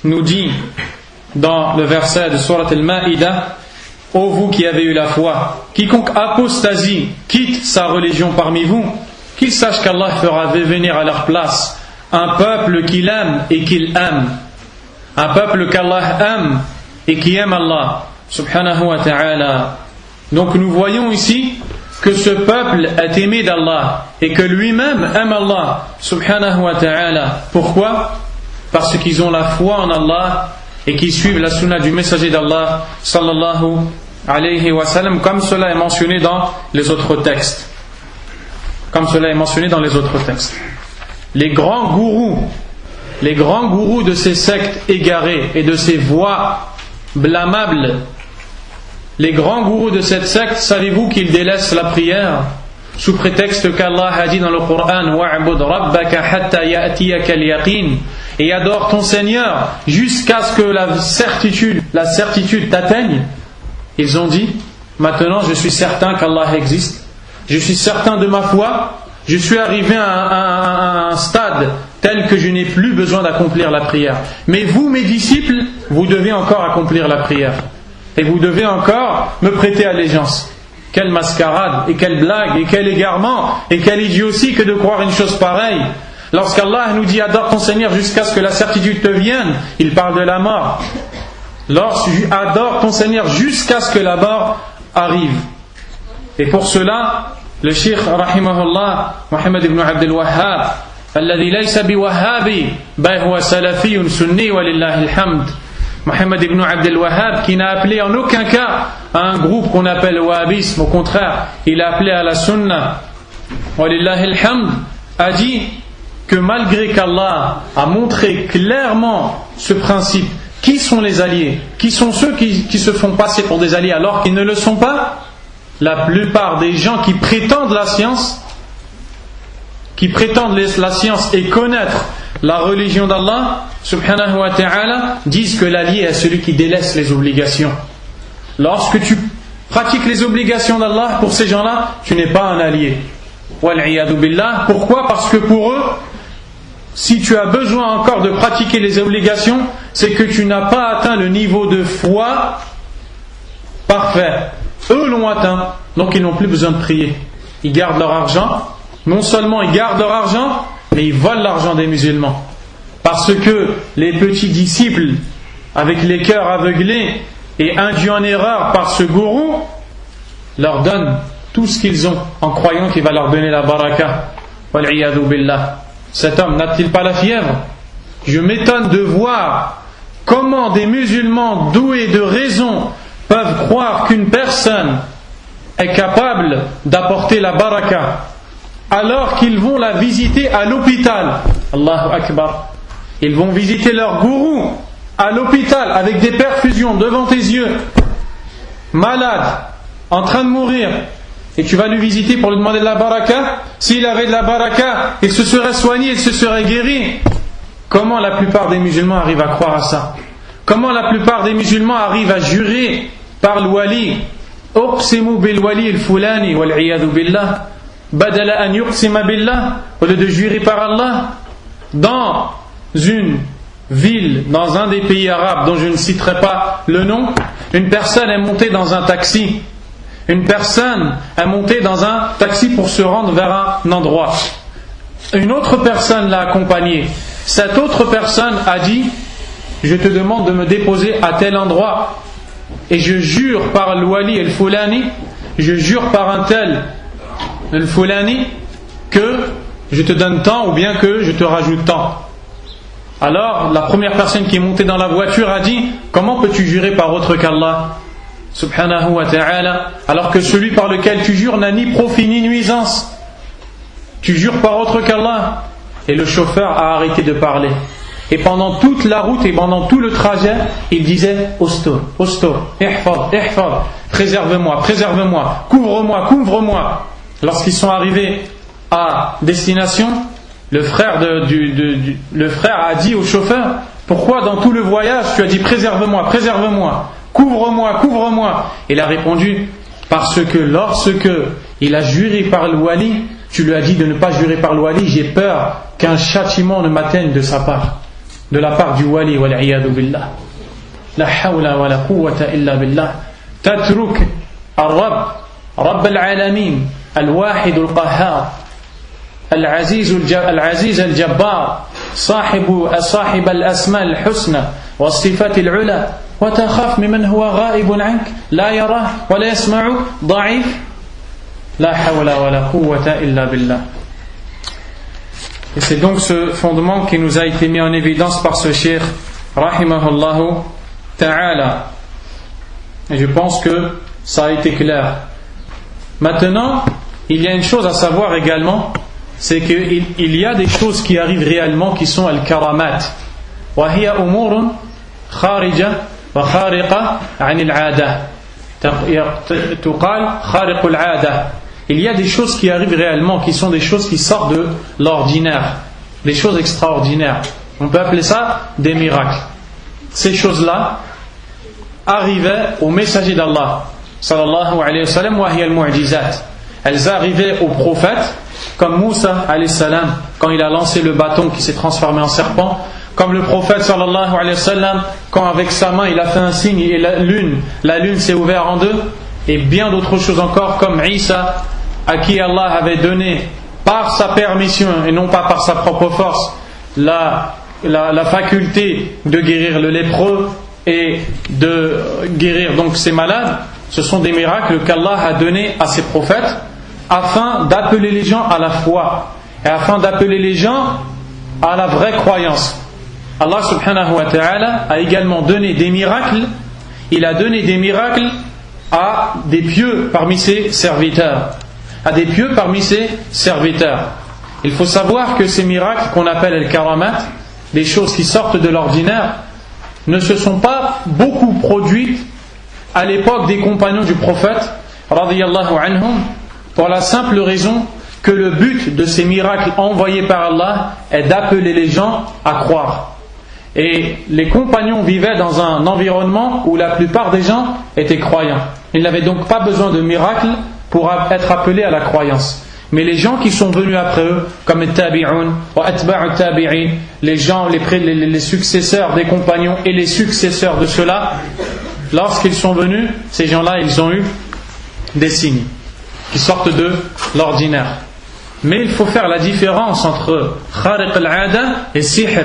A: nous dit dans le verset de Surat Al-Ma'idah: ô vous qui avez eu la foi, quiconque apostasie, quitte sa religion parmi vous, qu'il sache qu'Allah fera venir à leur place un peuple qu'il aime et qu'il aime. Un peuple qu'Allah aime et qui aime Allah subhanahu wa ta'ala. Donc nous voyons ici que ce peuple est aimé d'Allah et que lui-même aime Allah subhanahu wa ta'ala. Pourquoi? Parce qu'ils ont la foi en Allah et qu'ils suivent la sunna du messager d'Allah sallallahu alayhi wa sallam, comme cela est mentionné dans les autres textes. Comme cela est mentionné dans les autres textes. Les grands gourous de ces sectes égarées et de ces voies blâmables, les grands gourous de cette secte, savez-vous qu'ils délaissent la prière sous prétexte qu'Allah a dit dans le Coran wa'bud rabbaka hatta ya'tiyaka al-yaqin, et adore ton Seigneur jusqu'à ce que la certitude t'atteigne. Ils ont dit maintenant je suis certain qu'Allah existe, je suis certain de ma foi, je suis arrivé à un stade tel que je n'ai plus besoin d'accomplir la prière. Mais vous, mes disciples, vous devez encore accomplir la prière. Et vous devez encore me prêter allégeance. Quelle mascarade, et quelle blague, et quel égarement, et quelle idiotie que de croire une chose pareille. Lorsqu'Allah nous dit adore ton Seigneur jusqu'à ce que la certitude te vienne, il parle de la mort. Adore ton Seigneur jusqu'à ce que la mort arrive. Et pour cela, le Cheikh rahimahullah Muhammad ibn Abdul Wahhab, الذي ليس بوهابي بل هو سلفي سني ولله الحمد, Mohammed ibn Abdel Wahhab, qui n'a appelé en aucun cas à un groupe qu'on appelle le wahhabisme, au contraire, il a appelé à la sunna, walillahi alhamd, a dit que malgré qu'Allah a montré clairement ce principe, qui sont les alliés, qui sont ceux qui se font passer pour des alliés alors qu'ils ne le sont pas, la plupart des gens qui prétendent la science et connaître la religion d'Allah subhanahu wa ta'ala disent que l'allié est celui qui délaisse les obligations. Lorsque tu pratiques les obligations d'Allah, pour ces gens-là, tu n'es pas un allié. Wal'iyadu billah. Pourquoi? Parce que pour eux, si tu as besoin encore de pratiquer les obligations, c'est que tu n'as pas atteint le niveau de foi parfait. Eux l'ont atteint, donc ils n'ont plus besoin de prier. Ils gardent leur argent. Non seulement ils gardent leur argent, mais ils volent l'argent des musulmans. Parce que les petits disciples, avec les cœurs aveuglés et induits en erreur par ce gourou, leur donnent tout ce qu'ils ont en croyant qu'il va leur donner la baraka. Wal'iyadu billah. Cet homme n'a-t-il pas la fièvre? Je m'étonne de voir comment des musulmans doués de raison peuvent croire qu'une personne est capable d'apporter la baraka alors qu'ils vont la visiter à l'hôpital. Allahu Akbar. Ils vont visiter leur gourou à l'hôpital avec des perfusions devant tes yeux, malade, en train de mourir, et tu vas lui visiter pour lui demander de la baraka. S'il avait de la baraka, il se serait soigné, il se serait guéri. Comment la plupart des musulmans arrivent à croire à ça? Comment la plupart des musulmans arrivent à jurer par le wali? Uqsimu bil wali al fulani wal iyadu billah badala an yuqsima billah, au lieu de jurer par Allah. Dans une ville, dans un des pays arabes dont je ne citerai pas le nom, une personne est montée dans un taxi. Une personne est montée dans un taxi pour se rendre vers un endroit. Une autre personne l'a accompagnée. Cette autre personne a dit: je te demande de me déposer à tel endroit, et je jure par le wali el fulani, je jure par un tel el fulani que je te donne tant ou bien que je te rajoute tant. Alors la première personne qui est montée dans la voiture a dit: comment peux-tu jurer par autre qu'Allah subhanahu wa ta'ala, alors que celui par lequel tu jures n'a ni profit ni nuisance? Tu jures par autre qu'Allah. Et le chauffeur a arrêté de parler. Et pendant toute la route et pendant tout le trajet, il disait: Ostor, Ostor, ihfad, ihfad, préserve-moi, préserve-moi, couvre-moi, couvre-moi. Lorsqu'ils sont arrivés à destination, le frère a dit au chauffeur: pourquoi dans tout le voyage tu as dit préserve-moi, préserve-moi, couvre-moi, couvre-moi? Il a répondu: parce que lorsque il a juré par le wali, tu lui as dit de ne pas jurer par le wali, j'ai peur qu'un châtiment ne m'atteigne de sa part, de la part du wali. Wal'iyadu billah. La hawla wa la quwwata illa billah. Tatruk al-Rabb, Rabb al-Alamin, al-Wahid al-Qahhar, العزيز الجبار صاحب الأسماء الحسنى والصفات العلى وتخاف ممن هو غائب عنك لا يراه ولا يسمع ضعيف لا حول ولا قوة إلا بالله. Et c'est donc ce fondement qui nous a été mis en évidence par ce cheikh rahimahullahu ta'ala. Et je pense que ça a été clair. Maintenant, il y a une chose à savoir également, c'est qu'il y a des choses qui arrivent réellement qui sont al-karamat. Wa hiya umurun kharija wa khariqa 'an al-'ada. Tuqal khariq al-'ada. Il y a des choses qui arrivent réellement, qui sont des choses qui sortent de l'ordinaire, des choses extraordinaires. On peut appeler ça des miracles. Ces choses-là arrivaient au messager d'Allah sallallahu alayhi wa sallam, wa hiya al-mu'jizat. Elles arrivaient aux prophètes, comme Moussa alayhi salam, quand il a lancé le bâton qui s'est transformé en serpent, comme le prophète sallallahu alayhi wa sallam, quand avec sa main il a fait un signe et la lune s'est ouverte en deux, et bien d'autres choses encore, comme Isa, à qui Allah avait donné par sa permission et non pas par sa propre force la faculté de guérir le lépreux et de guérir donc ces malades. Ce sont des miracles qu'Allah a donnés à ses prophètes afin d'appeler les gens à la foi et afin d'appeler les gens à la vraie croyance. Allah subhanahu wa ta'ala a également donné des miracles. Il a donné des miracles à des pieux parmi ses serviteurs. Il faut savoir que ces miracles qu'on appelle al-karamat, des choses qui sortent de l'ordinaire, ne se sont pas beaucoup produites à l'époque des compagnons du prophète radiyallahu anhum, pour la simple raison que le but de ces miracles envoyés par Allah est d'appeler les gens à croire. Et les compagnons vivaient dans un environnement où la plupart des gens étaient croyants. Ils n'avaient donc pas besoin de miracles pour être appelés à la croyance. Mais les gens qui sont venus après eux, comme les tabi'un, wa atba'u tabi'in, les gens, les successeurs des compagnons et les successeurs de ceux-là, lorsqu'ils sont venus, ces gens-là, ils ont eu des signes qui sortent de l'ordinaire. Mais il faut faire la différence entre khariq al-'ada et sihr,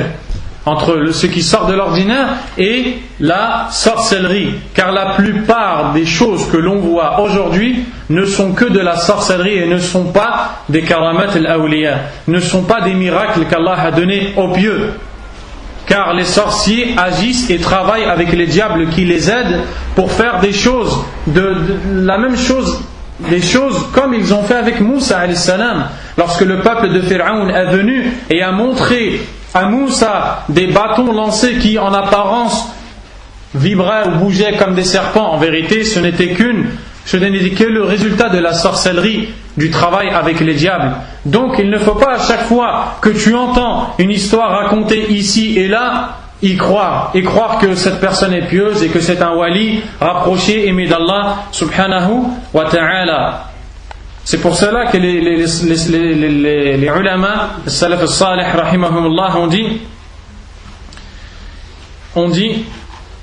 A: entre ce qui sort de l'ordinaire et la sorcellerie, car la plupart des choses que l'on voit aujourd'hui ne sont que de la sorcellerie et ne sont pas des karamat al-awliya, ne sont pas des miracles qu'Allah a donnés aux pieux, car les sorciers agissent et travaillent avec les diables qui les aident pour faire des choses, la même chose, des choses comme ils ont fait avec Moussa alayhi salam, lorsque le peuple de Pharaon est venu et a montré à Moussa des bâtons lancés qui en apparence vibraient ou bougeaient comme des serpents. En vérité, ce n'était que le résultat de la sorcellerie, du travail avec les diables. Donc il ne faut pas à chaque fois que tu entends une histoire racontée ici et là y croire, et croire que cette personne est pieuse et que c'est un wali rapproché, aimé d'Allah subhanahu wa ta'ala. C'est pour cela que les ulama, les salaf al-salih rahimahumullah ont dit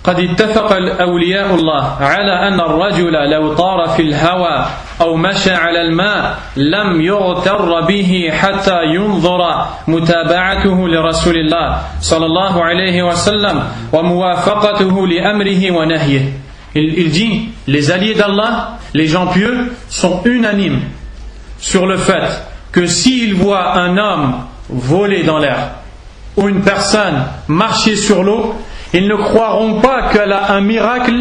A: قد اتفق الأولياء الله على أن الرجل لو طار في الهوى أو مشى على الماء لم يغتر به حتى ينظر متابعته لرسول الله صلى الله عليه وسلم وموافقته لأمره ونهيه. Il dit, les alliés d'Allah, les gens pieux, sont unanimes sur le fait que s'ils voient un homme voler dans l'air ou une personne marcher sur l'eau, ils ne croiront pas qu'elle a un miracle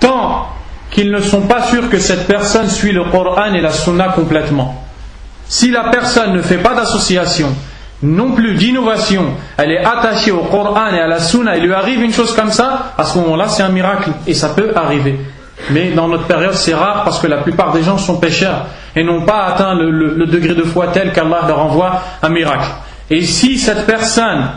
A: tant qu'ils ne sont pas sûrs que cette personne suit le Coran et la Sunna complètement. Si la personne ne fait pas d'association, non plus d'innovation, elle est attachée au Coran et à la Sunna, il lui arrive une chose comme ça, à ce moment-là c'est un miracle et ça peut arriver. Mais dans notre période c'est rare parce que la plupart des gens sont pécheurs et n'ont pas atteint le degré de foi tel qu'Allah leur envoie un miracle. Et si cette personne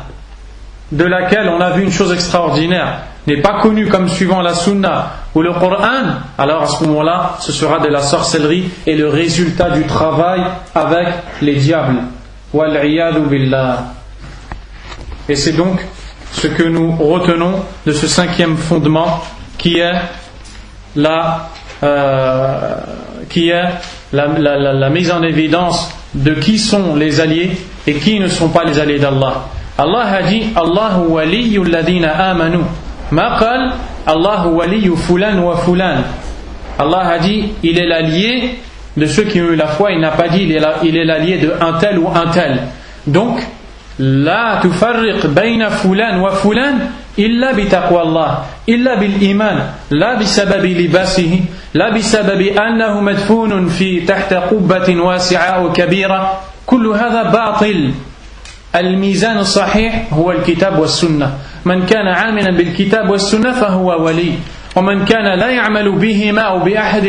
A: de laquelle on a vu une chose extraordinaire n'est pas connue comme suivant la Sunna ou le Coran, alors à ce moment-là ce sera de la sorcellerie et le résultat du travail avec les diables. Wal-'iyadhu billah. Et c'est donc ce que nous retenons de ce cinquième fondement qui est la mise en évidence de qui sont les alliés et qui ne sont pas les alliés d'Allah. Allah a dit Allahu waliyyu alladhina amanu. Ma qal Allahu waliyyu fulan wa fulan. Allah a dit il est l'allié de ceux qui ont eu la foi, il n'a pas dit il est l'allié de un tel ou un tel. Donc la tufarriq bayna fulan wa fulan illa bi taqwa Allah, illa bil iman, la bi sababi libasihi, la bi sababi annahu madfunun fi tahta qubbatin wasi'a wa kabira. Kullu hadha batil. الميزان الصحيح هو الكتاب والسنة. من كان عاملا بالكتاب والسنة فهو ولي، ومن كان لا يعمل بهما أو بأحد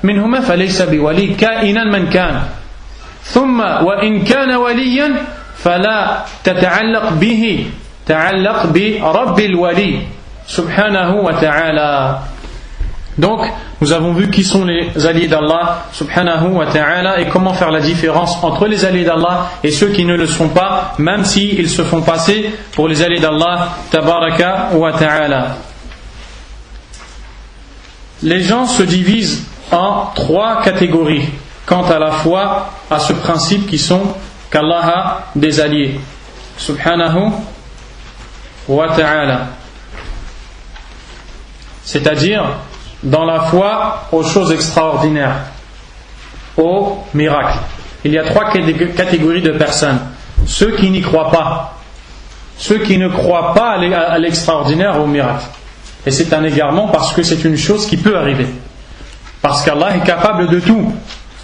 A: منهما فليس بولي كائنا من كان. ثم وإن كان وليا فلا تتعلق به، تعلق برب الولي سبحانه وتعالى. Donc, nous avons vu qui sont les alliés d'Allah subhanahu wa ta'ala et comment faire la différence entre les alliés d'Allah et ceux qui ne le sont pas, même s'ils se font passer pour les alliés d'Allah tabaraka wa ta'ala. Les gens se divisent en trois catégories quant à la foi, à ce principe qui sont qu'Allah a des alliés subhanahu wa ta'ala, c'est-à-dire dans la foi aux choses extraordinaires, aux miracles. Il y a trois catégories de personnes. Ceux qui n'y croient pas, ceux qui ne croient pas à l'extraordinaire, au miracle. Et c'est un égarement parce que c'est une chose qui peut arriver. Parce qu'Allah est capable de tout.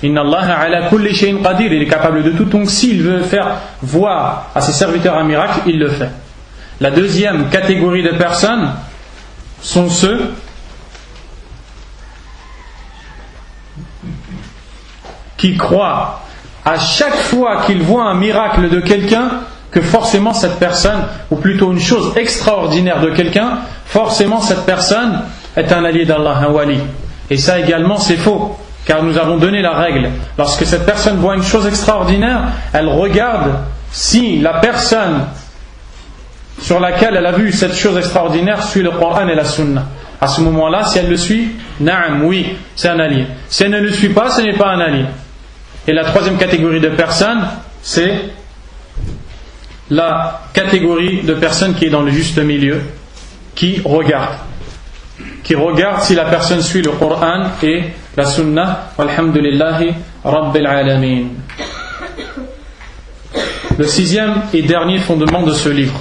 A: Inna Allah ala kulli shay'in qadir, il est capable de tout. Donc s'il veut faire voir à ses serviteurs un miracle, il le fait. La deuxième catégorie de personnes sont ceux qui croient à chaque fois qu'ils voient un miracle de quelqu'un que forcément cette personne, ou plutôt une chose extraordinaire de quelqu'un, forcément cette personne est un allié d'Allah, un wali. Et ça également c'est faux, car nous avons donné la règle. Lorsque cette personne voit une chose extraordinaire, elle regarde si la personne sur laquelle elle a vu cette chose extraordinaire suit le Coran et la Sunna. À ce moment-là, si elle le suit, na'am, oui, c'est un allié. Si elle ne le suit pas, ce n'est pas un allié. Et la troisième catégorie de personnes, c'est la catégorie de personnes qui est dans le juste milieu, qui regarde si la personne suit le Coran et la Sunna. Walhamdulillahi Rabbil Alamin. Le sixième et dernier fondement de ce livre.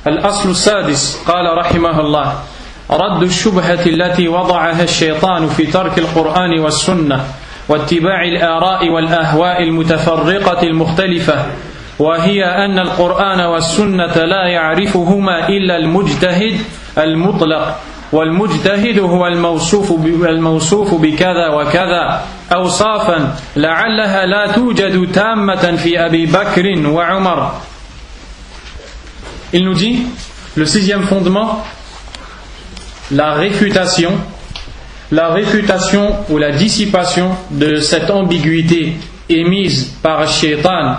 A: Al-Aslu Sadis, qala rahimahullah, رد الشبهة التي وضعها الشيطان في ترك القرآن والسنة واتباع الآراء والأهواء المتفرقة المختلفة، وهي أن القرآن والسنة لا يعرفهما إلا المجتهد المطلق، والمجتهد هو الموصوف بكذا وكذا أوصافا لعلها لا توجد تامة في أبي بكر وعمر. Il nous dit, le sixième fondement, la réfutation ou la dissipation de cette ambiguïté émise par Shaitan,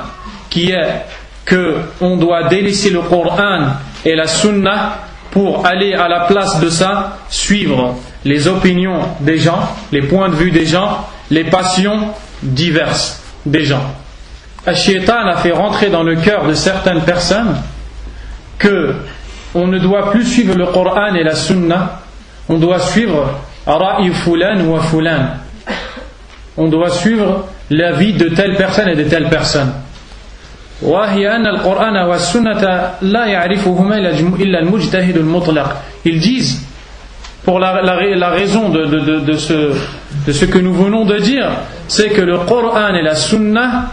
A: qui est que on doit délaisser le Coran et la Sunna pour aller à la place de ça suivre les opinions des gens, les points de vue des gens, les passions diverses des gens. Shaitan a fait rentrer dans le cœur de certaines personnes que on ne doit plus suivre le Coran et la Sunna, on doit suivre Ra'i Fulan ou Fulan. On doit suivre l'avis de telle personne et de telle personne. Ils disent, pour la raison de ce que nous venons de dire, c'est que le Coran et la Sunna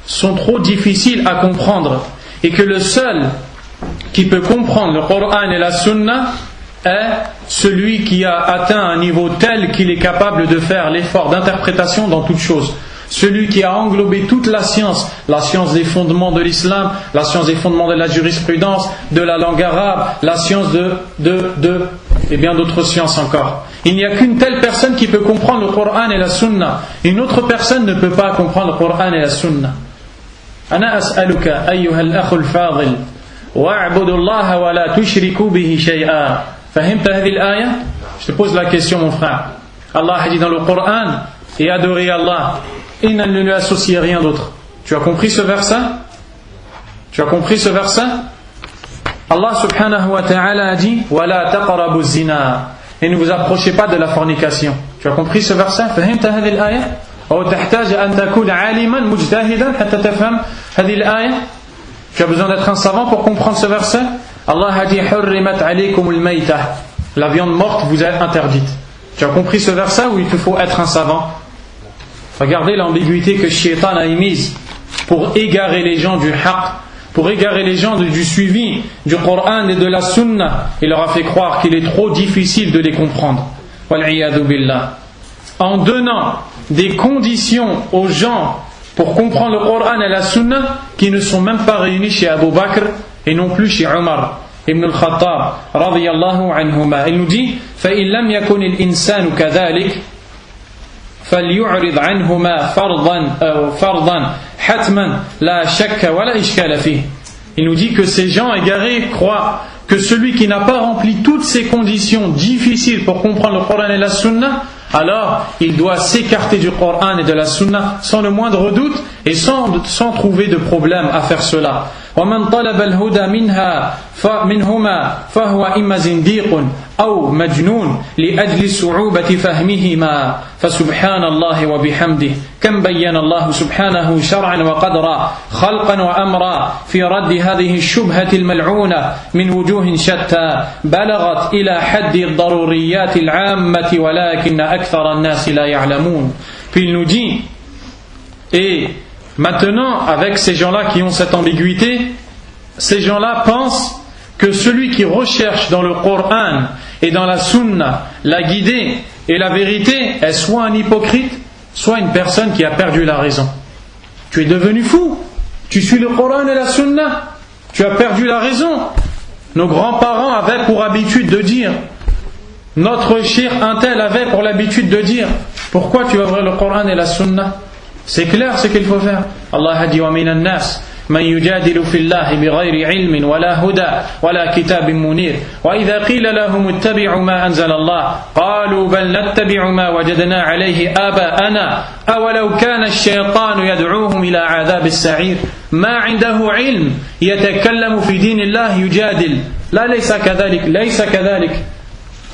A: sont trop difficiles à comprendre, et que le seul qui peut comprendre le Coran et la Sunna est celui qui a atteint un niveau tel qu'il est capable de faire l'effort d'interprétation dans toute chose. Celui qui a englobé toute la science des fondements de l'islam, la science des fondements de la jurisprudence, de la langue arabe, la science et bien d'autres sciences encore. Il n'y a qu'une telle personne qui peut comprendre le Coran et la Sunna. Une autre personne ne peut pas comprendre le Coran et la Sunna. Ana as'aluka ayyuha al-akhu al-fadil wa'budu Allah wa la tushriku bihi shay'a. Fahimta hadhihi al-aya? Je te pose la question, mon frère. Allah a dit dans le Coran, et adorez Allah et ne lui associez rien d'autre. Tu as compris ce verset? Allah subhanahu wa ta'ala a dit وَلَا تَقْرَبُوا الزِّنَا, et ne vous approchez pas de la fornication. Tu as compris ce verset? فهمت هذه الآية؟ أو تحتاج أن تكون عالما مجتهدا حتى تفهم هذه الآية? Tu as besoin d'être un savant pour comprendre ce verset? Allah a dit حُرِّمَتْ عَلَيْكُمُ الْمَيْتَةِ, la viande morte vous est interdite. Tu as compris ce verset ou il te faut être un savant? Regardez l'ambiguïté que Shaitan a émise pour égarer les gens du haqq, pour égarer les gens du suivi du Coran et de la Sunna. Il leur a fait croire qu'il est trop difficile de les comprendre. Wal'iyadu billah. En donnant des conditions aux gens pour comprendre le Coran et la Sunna qui ne sont même pas réunies chez Abu Bakr et non plus chez Omar ibn al-Khattab radiyallahu anhuma. Il nous dit فَإِنْ لَمْ يَكُنِ الْإِنسَانُ كَذَلِكَ فَلْيُعْرِضْ عَنْهُمَا فَرْضًا حَتْمًا لَا شَكَّ وَلَا إِشْكَالَ فِيهِ. Il nous dit que ces gens égarés croient que celui qui n'a pas rempli toutes ces conditions difficiles pour comprendre le Coran et la Sunna, alors il doit s'écarter du Coran et de la Sunna sans le moindre doute et sans trouver de problème à faire cela. ومن طلب الهدى منهما فهو إما زنديق أو مجنون لأجل صعوبة فهمهما فسبحان الله وبحمده كم بين الله سبحانه شرعا وقدرا خلقا وأمرا في رد هذه الشبهة الملعونة من وجوه شتى بلغت إلى حد الضروريات العامة ولكن أكثر الناس لا يعلمون. Puis il nous dit, et maintenant avec ces gens-là qui ont cette ambiguïté, ces gens-là pensent que celui qui recherche dans le Coran et dans la Sunna la guidée et la vérité est soit un hypocrite, soit une personne qui a perdu la raison. Tu es devenu fou, tu suis le Coran et la Sunna, tu as perdu la raison. Nos grands-parents avaient pour habitude de dire, notre cheikh untel avait pour l'habitude de dire, pourquoi tu vas ouvrir le Coran et la Sunna? C'est clair ce qu'il faut faire. Allah a dit wa minan nas man yujadilu fillahi bighayri ilmin wala huda wala kitabin munir wa idha qila lahum ittabi'u ma anzala Allah qalu bal nattabi'u ma wajadna alayhi aba'ana awalaw kana ash-shaytanu yad'uuhum ila 'adhab as-sa'ir ma 'indahu 'ilm yatakallamu fi dinillahi yujadil la laysa kadhalik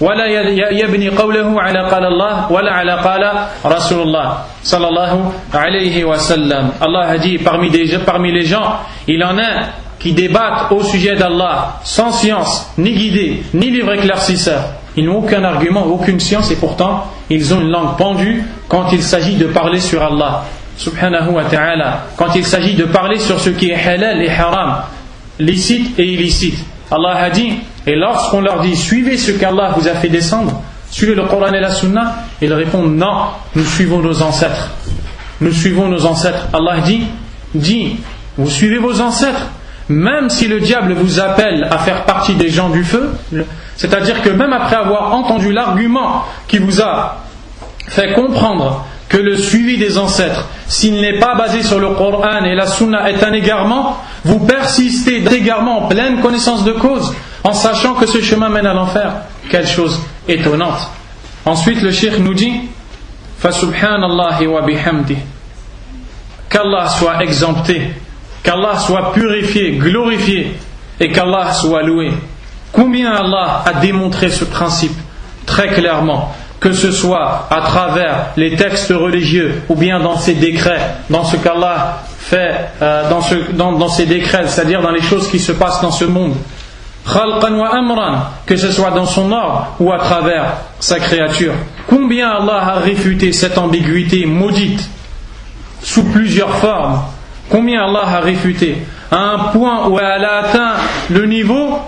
A: ولا يبني قوله على قال الله ولا على قال رسول الله صلى الله عليه وسلم. Allah a dit parmi les gens, il en a qui débattent au sujet d'Allah sans science, ni guidée, ni livre éclaircisseur. Ils n'ont aucun argument, aucune science et pourtant ils ont une langue pendue quand il s'agit de parler sur Allah subhanahu wa ta'ala, quand il s'agit de parler sur ce qui est halal et haram, licite et illicite. Allah a dit, et lorsqu'on leur dit suivez ce qu'Allah vous a fait descendre, suivez le Coran et la Sunna, ils répondent non, nous suivons nos ancêtres. Nous suivons nos ancêtres. Allah dit, vous suivez vos ancêtres, même si le diable vous appelle à faire partie des gens du feu, c'est-à-dire que même après avoir entendu l'argument qui vous a fait comprendre que le suivi des ancêtres, s'il n'est pas basé sur le Coran et la Sunna, est un égarement, vous persistez d'égarement en pleine connaissance de cause, en sachant que ce chemin mène à l'enfer. Quelle chose étonnante. Ensuite le cheikh nous dit Fasubhanallahi wa bihamdi, qu'Allah soit exempté, qu'Allah soit purifié, glorifié, et qu'Allah soit loué. Combien Allah a démontré ce principe très clairement, que ce soit à travers les textes religieux ou bien dans ses décrets, dans ce qu'Allah fait dans ses décrets, c'est-à-dire dans les choses qui se passent dans ce monde, khalqan wa amran, que ce soit dans son ordre ou à travers sa créature. Combien Allah a réfuté cette ambiguïté maudite sous plusieurs formes. Combien Allah a réfuté à un point où elle a atteint le niveau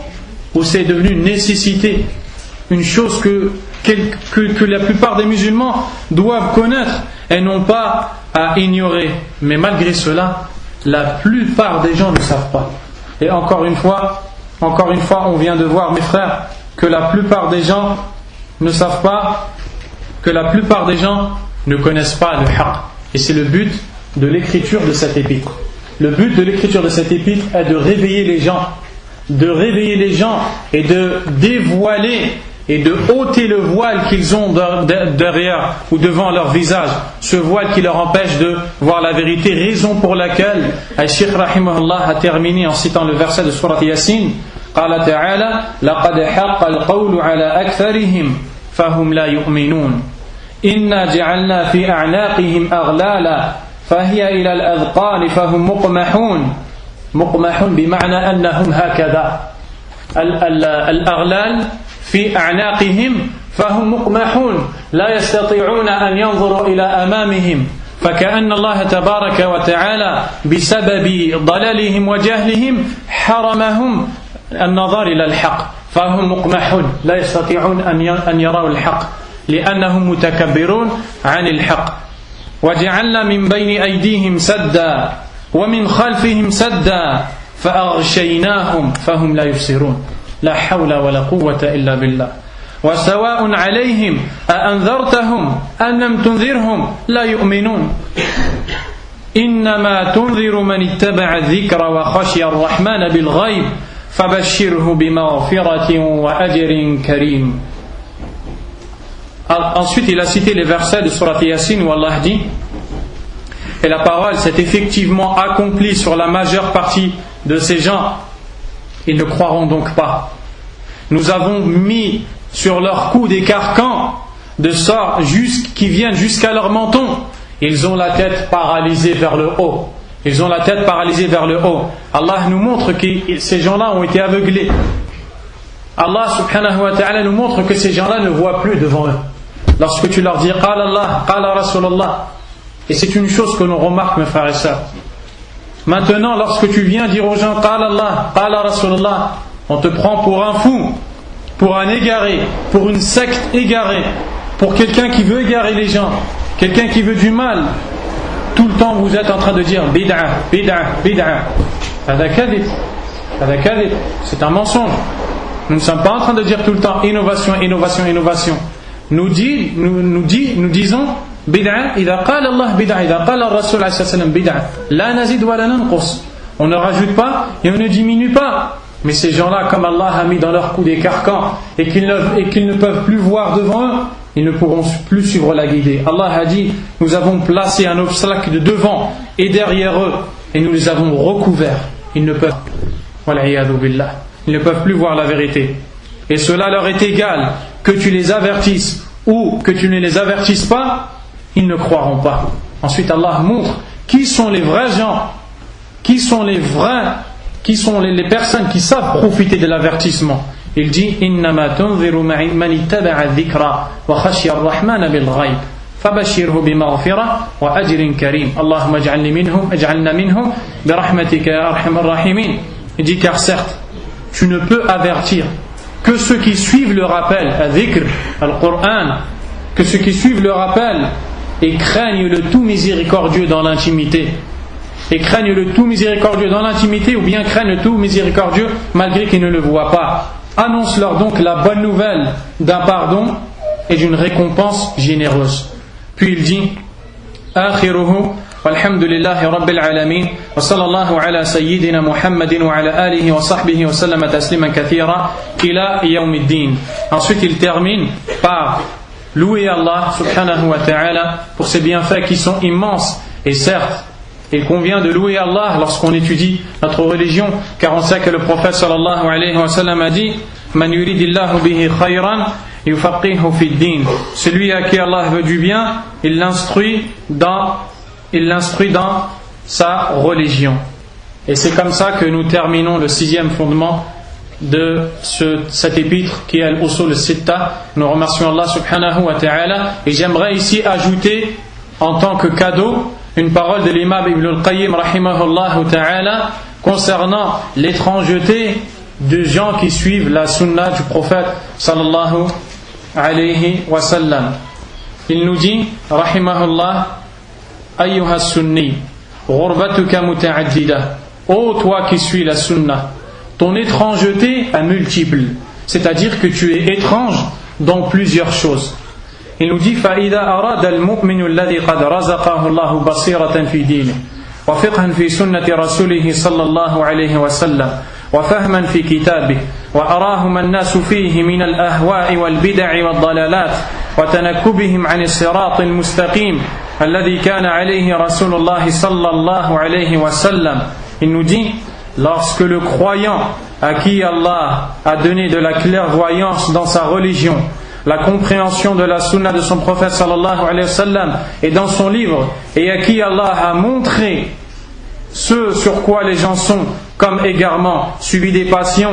A: où c'est devenu une nécessité, une chose que la plupart des musulmans doivent connaître et non pas à ignorer. Mais malgré cela, la plupart des gens ne savent pas. Et encore une fois, on vient de voir, mes frères, que la plupart des gens ne savent pas, que la plupart des gens ne connaissent pas le haqq. Et c'est le but de l'écriture de cette épître. Le but de l'écriture de cette épître est de réveiller les gens et de dévoiler et de ôter le voile qu'ils ont derrière ou devant leur visage, ce voile qui leur empêche de voir la vérité, raison pour laquelle Al-Shaykh rahimahullah a terminé en citant le verset de Surat Yasin, قال تعالى لقد حق القول على أكثرهم فهم لا يؤمنون إنا جعلنا في أعناقهم أغلالا فهي إلى الأذقان فهم مقمحون بمعنى أنهم هكذا الأغلال في أعناقهم فهم مقمحون لا يستطيعون أن ينظروا إلى أمامهم فكأن الله تبارك وتعالى بسبب ضلالهم وجهلهم حرمهم النظر إلى الحق فهم مقمحون لا يستطيعون أن يروا الحق لأنهم متكبرون عن الحق وجعلنا من بين أيديهم سدا ومن خلفهم سدا فأغشيناهم فهم لا يبصرون لا حول ولا قوة إلا بالله وسواء عليهم أأنذرتهم أم لم تنذرهم لا يؤمنون إنما تنذر من اتبع الذكر وخشي الرحمن بالغيب فبشره بمغفرة وأجر كريم. Ensuite il a cité les versets de Surat Yasin où Allah dit, et la parole s'est effectivement accomplie sur la majeure partie de ces gens, ils ne croiront donc pas. Nous avons mis sur leur cou des carcans de sorte qui viennent jusqu'à leur menton. Ils ont la tête paralysée vers le haut. Ils ont la tête paralysée vers le haut. Allah nous montre que ces gens-là ont été aveuglés. Allah subhanahu wa ta'ala nous montre que ces gens-là ne voient plus devant eux. Lorsque tu leur dis Qala Allah, Qala Rasulallah, et c'est une chose que l'on remarque, mes frères et sœurs. Maintenant, lorsque tu viens dire aux gens Qala Allah, Qala Rasulallah, on te prend pour un fou, pour un égaré, pour une secte égarée, pour quelqu'un qui veut égarer les gens, quelqu'un qui veut du mal. Tout le temps vous êtes en train de dire bid'a, bid'a, bid'a. C'est un mensonge. Nous ne sommes pas en train de dire tout le temps innovation, innovation, innovation. Nous disons bid'a, idha qala Allah bid'a, idha qala Rasul sallallahu alayhi wa sallam bid'a, la nazid wa la nanqus. On ne rajoute pas et on ne diminue pas. Mais ces gens-là, comme Allah a mis dans leur cou des carcans et qu'ils ne peuvent plus voir devant eux, ils ne pourront plus suivre la guidée. Allah a dit, nous avons placé un obstacle de devant et derrière eux et nous les avons recouverts. Ils ne peuvent plus voir la vérité. Et cela leur est égal que tu les avertisses ou que tu ne les avertisses pas, ils ne croiront pas. Ensuite Allah montre qui sont les vrais gens, qui sont les personnes qui savent profiter de l'avertissement. Il dit innama tunziru man ittaba'a dhikra wa khashiya ar-rahmana bil ghaib fabashshirhu bimaghfirah wa ajrin karim. Allahumma ij'alna minhum bi rahmatika ya arhamar rahimin. Il dit car certes tu ne peux avertir que ceux qui suivent le rappel, al-dhikr, al-Qur'an, que ceux qui suivent le rappel et craignent le tout miséricordieux dans l'intimité. Et craignent le tout miséricordieux dans l'intimité ou bien craignent le tout miséricordieux malgré qu'ils ne le voient pas. Annonce-leur donc la bonne nouvelle d'un pardon et d'une récompense généreuse. Puis il dit Akhiruhu walhamdulillahi rabbil alamin wa sallallahu ala sayyidina Muhammadin wa ala alihi wa sahbihi wa sallama tasliman kathira ila yawmiddin. Ensuite il termine par louer Allah subhanahu wa ta'ala pour ses bienfaits qui sont immenses. Et certes, il convient de louer Allah lorsqu'on étudie notre religion, car on sait que le prophète sallallahu alayhi wa sallam a dit Man yuridillahu bihi khayran yufaqihu fid din. Celui à qui Allah veut du bien, il l'instruit dans sa religion. Et c'est comme ça que nous terminons le 6e fondement de cet épître qui est Al-Usul Sitta. Nous remercions Allah subhanahu wa ta'ala. Et j'aimerais ici ajouter en tant que cadeau une parole de l'imam Ibn al-Qayyim rahimahullah ta'ala concernant l'étrangeté de gens qui suivent la sunna du prophète sallallahu alayhi wa sallam. Il nous dit rahimahullah ayyuha sunni ghurbatuka muta'addida. Ô toi qui suis la sunna, ton étrangeté est multiple, c'est-à-dire que tu es étrange dans plusieurs choses. Il nous dit فإذا أراد المؤمن الذي قد رزقه الله بصيرة في دينه وفقها في سنة رسوله صلى الله عليه وسلم وفهما في كتابه وأراهم الناس فيه من الأهواء والبدع والضلالات وتنكبهم عن الصراط المستقيم الذي كان عليه رسول الله صلى الله عليه وسلم. Il nous dit lorsque le croyant à qui Allah a donné de la clairvoyance dans sa religion, la compréhension de la sunna de son prophète sallallahu alayhi wa sallam et dans son livre, et à qui Allah a montré ce sur quoi les gens sont comme égarement, suivi des passions,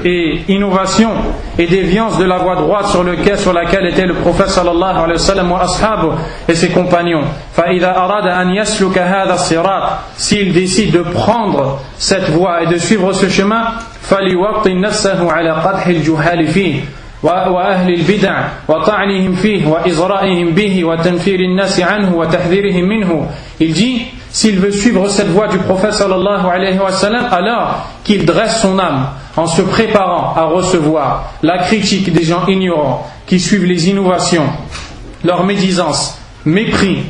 A: et innovation et déviance de la voie droite sur laquelle était le prophète sallallahu alayhi wa sallam wa ashabu et ses compagnons. فَإِذَا أَرَادَ أَنْ يَسْلُكَ هَذَا الصِّرَاطَ. S'il décide de prendre cette voie et de suivre ce chemin, فَلْيُوَطِّنْ نَفْسَهُ عَلَى قَدْحِ الْجُهَالِ فِيهِ وأهل البدع وطعنهم فيه وإزرائهم به وتنفير الناس عنه وتحذيرهم منه. Il dit, s'il veut suivre cette voie du prophète sallallahu alayhi wa sallam, alors qu'il dresse son âme en se préparant à recevoir la critique des gens ignorants qui suivent les innovations, leur médisance, mépris,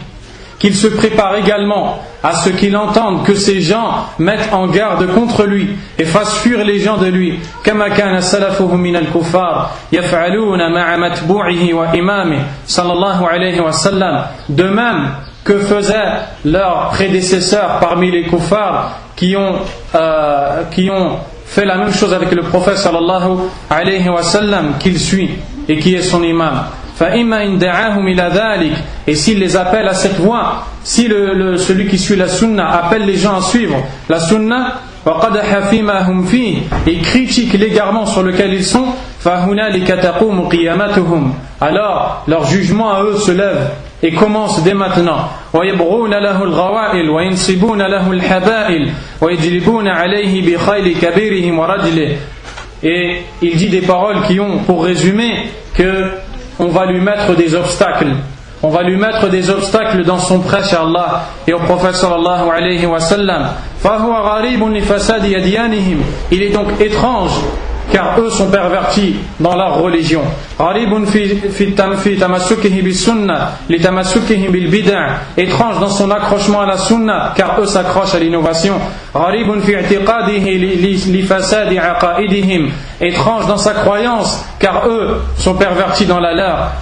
A: qu'il se prépare également à ce qu'il entende que ces gens mettent en garde contre lui et fassent fuir les gens de lui, كما كان سلفه من الكفار يفعلون مع متبوعه وإمامه صلى الله عليه وسلم. De même que faisaient leurs prédécesseurs parmi les kuffars qui ont fait la même chose avec le prophète sallallahu alayhi wa sallam qu'il suit et qui est son imam. Et s'il les appelle à cette voie, si celui qui suit la sunna appelle les gens à suivre la sunna, et critique l'égarement sur lequel ils sont, alors leur jugement à eux se lève et commence dès maintenant. Et il dit des paroles qui ont pour résumé que on va lui mettre des obstacles. On va lui mettre des obstacles dans son prêche à Allah et au prophète sallallahu alayhi wa sallam. Il est donc étrange car eux sont pervertis dans leur religion. Étrange dans son accrochement à la sunna car eux s'accrochent à l'innovation. Étrange dans sa croyance car eux sont pervertis dans la leur.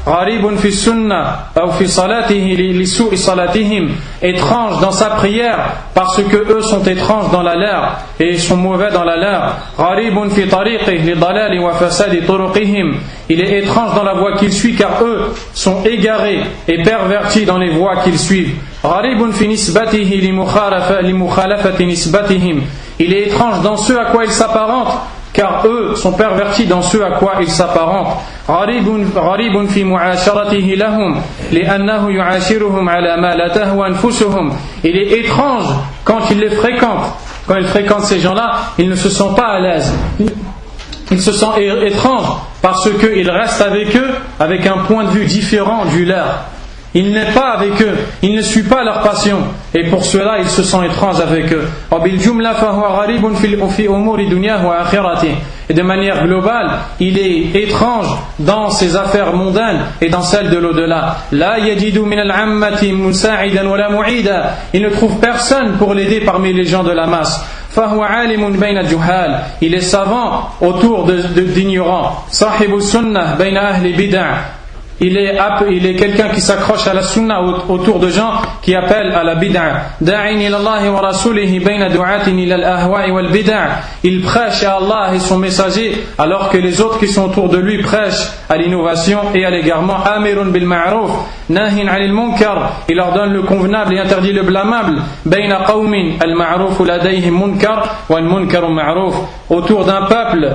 A: Étrange dans sa prière parce que eux sont étranges dans la leur et sont mauvais dans la leur. Il est étrange dans la voie qu'il suit car eux sont égarés et pervertis dans les voies qu'ils suivent. Il est étrange dans ce à quoi ils s'apparentent car eux sont pervertis dans ce à quoi ils s'apparentent. Il est étrange quand il les fréquente. Quand il fréquente ces gens-là, il ne se sent pas à l'aise. Il se sent étrange parce qu'il reste avec eux avec un point de vue différent du leur. Il n'est pas avec eux, il ne suit pas leur passion et pour cela il se sent étrange avec eux. Et de manière globale, il est étrange dans ses affaires mondaines et dans celles de l'au-delà. Il ne trouve personne pour l'aider parmi les gens de la masse. Il est savant autour d'ignorants. Il est quelqu'un qui s'accroche à la sunna autour de gens qui appellent à la bid'a. Il prêche à Allah et son messager alors que les autres qui sont autour de lui prêchent à l'innovation et à l'égarement. Amirun bil ma'ruf, nahin 'anil munkar. Il ordonne le convenable et interdit le blâmable. Bayna qawmin al ma'ruf ladayhim munkar wal munkaru ma'ruf. Autour d'un peuple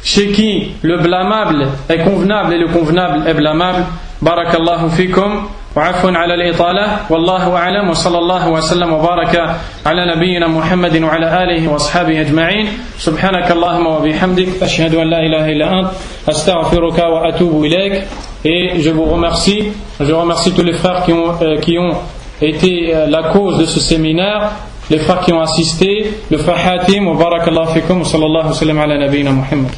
A: chez qui le blâmable est convenable et le convenable est blâmable. Barakallahu fikum wa afwan ala al-itala wallahu a'lam wa sallallahu wa sallam wa baraka ala nabiyyina Muhammadin wa ala alihi wa ashabihi ajma'in. Subhanakallahumma wa bihamdik ashhadu an la ilaha illa ant astaghfiruka wa atubu ilayk. Et je remercie tous les frères qui ont été la cause de ce séminaire, les frères qui ont assisté, le frère Hatim, wa barakallahu fikum wa sallallahu wa sallam ala nabiyyina Muhammad.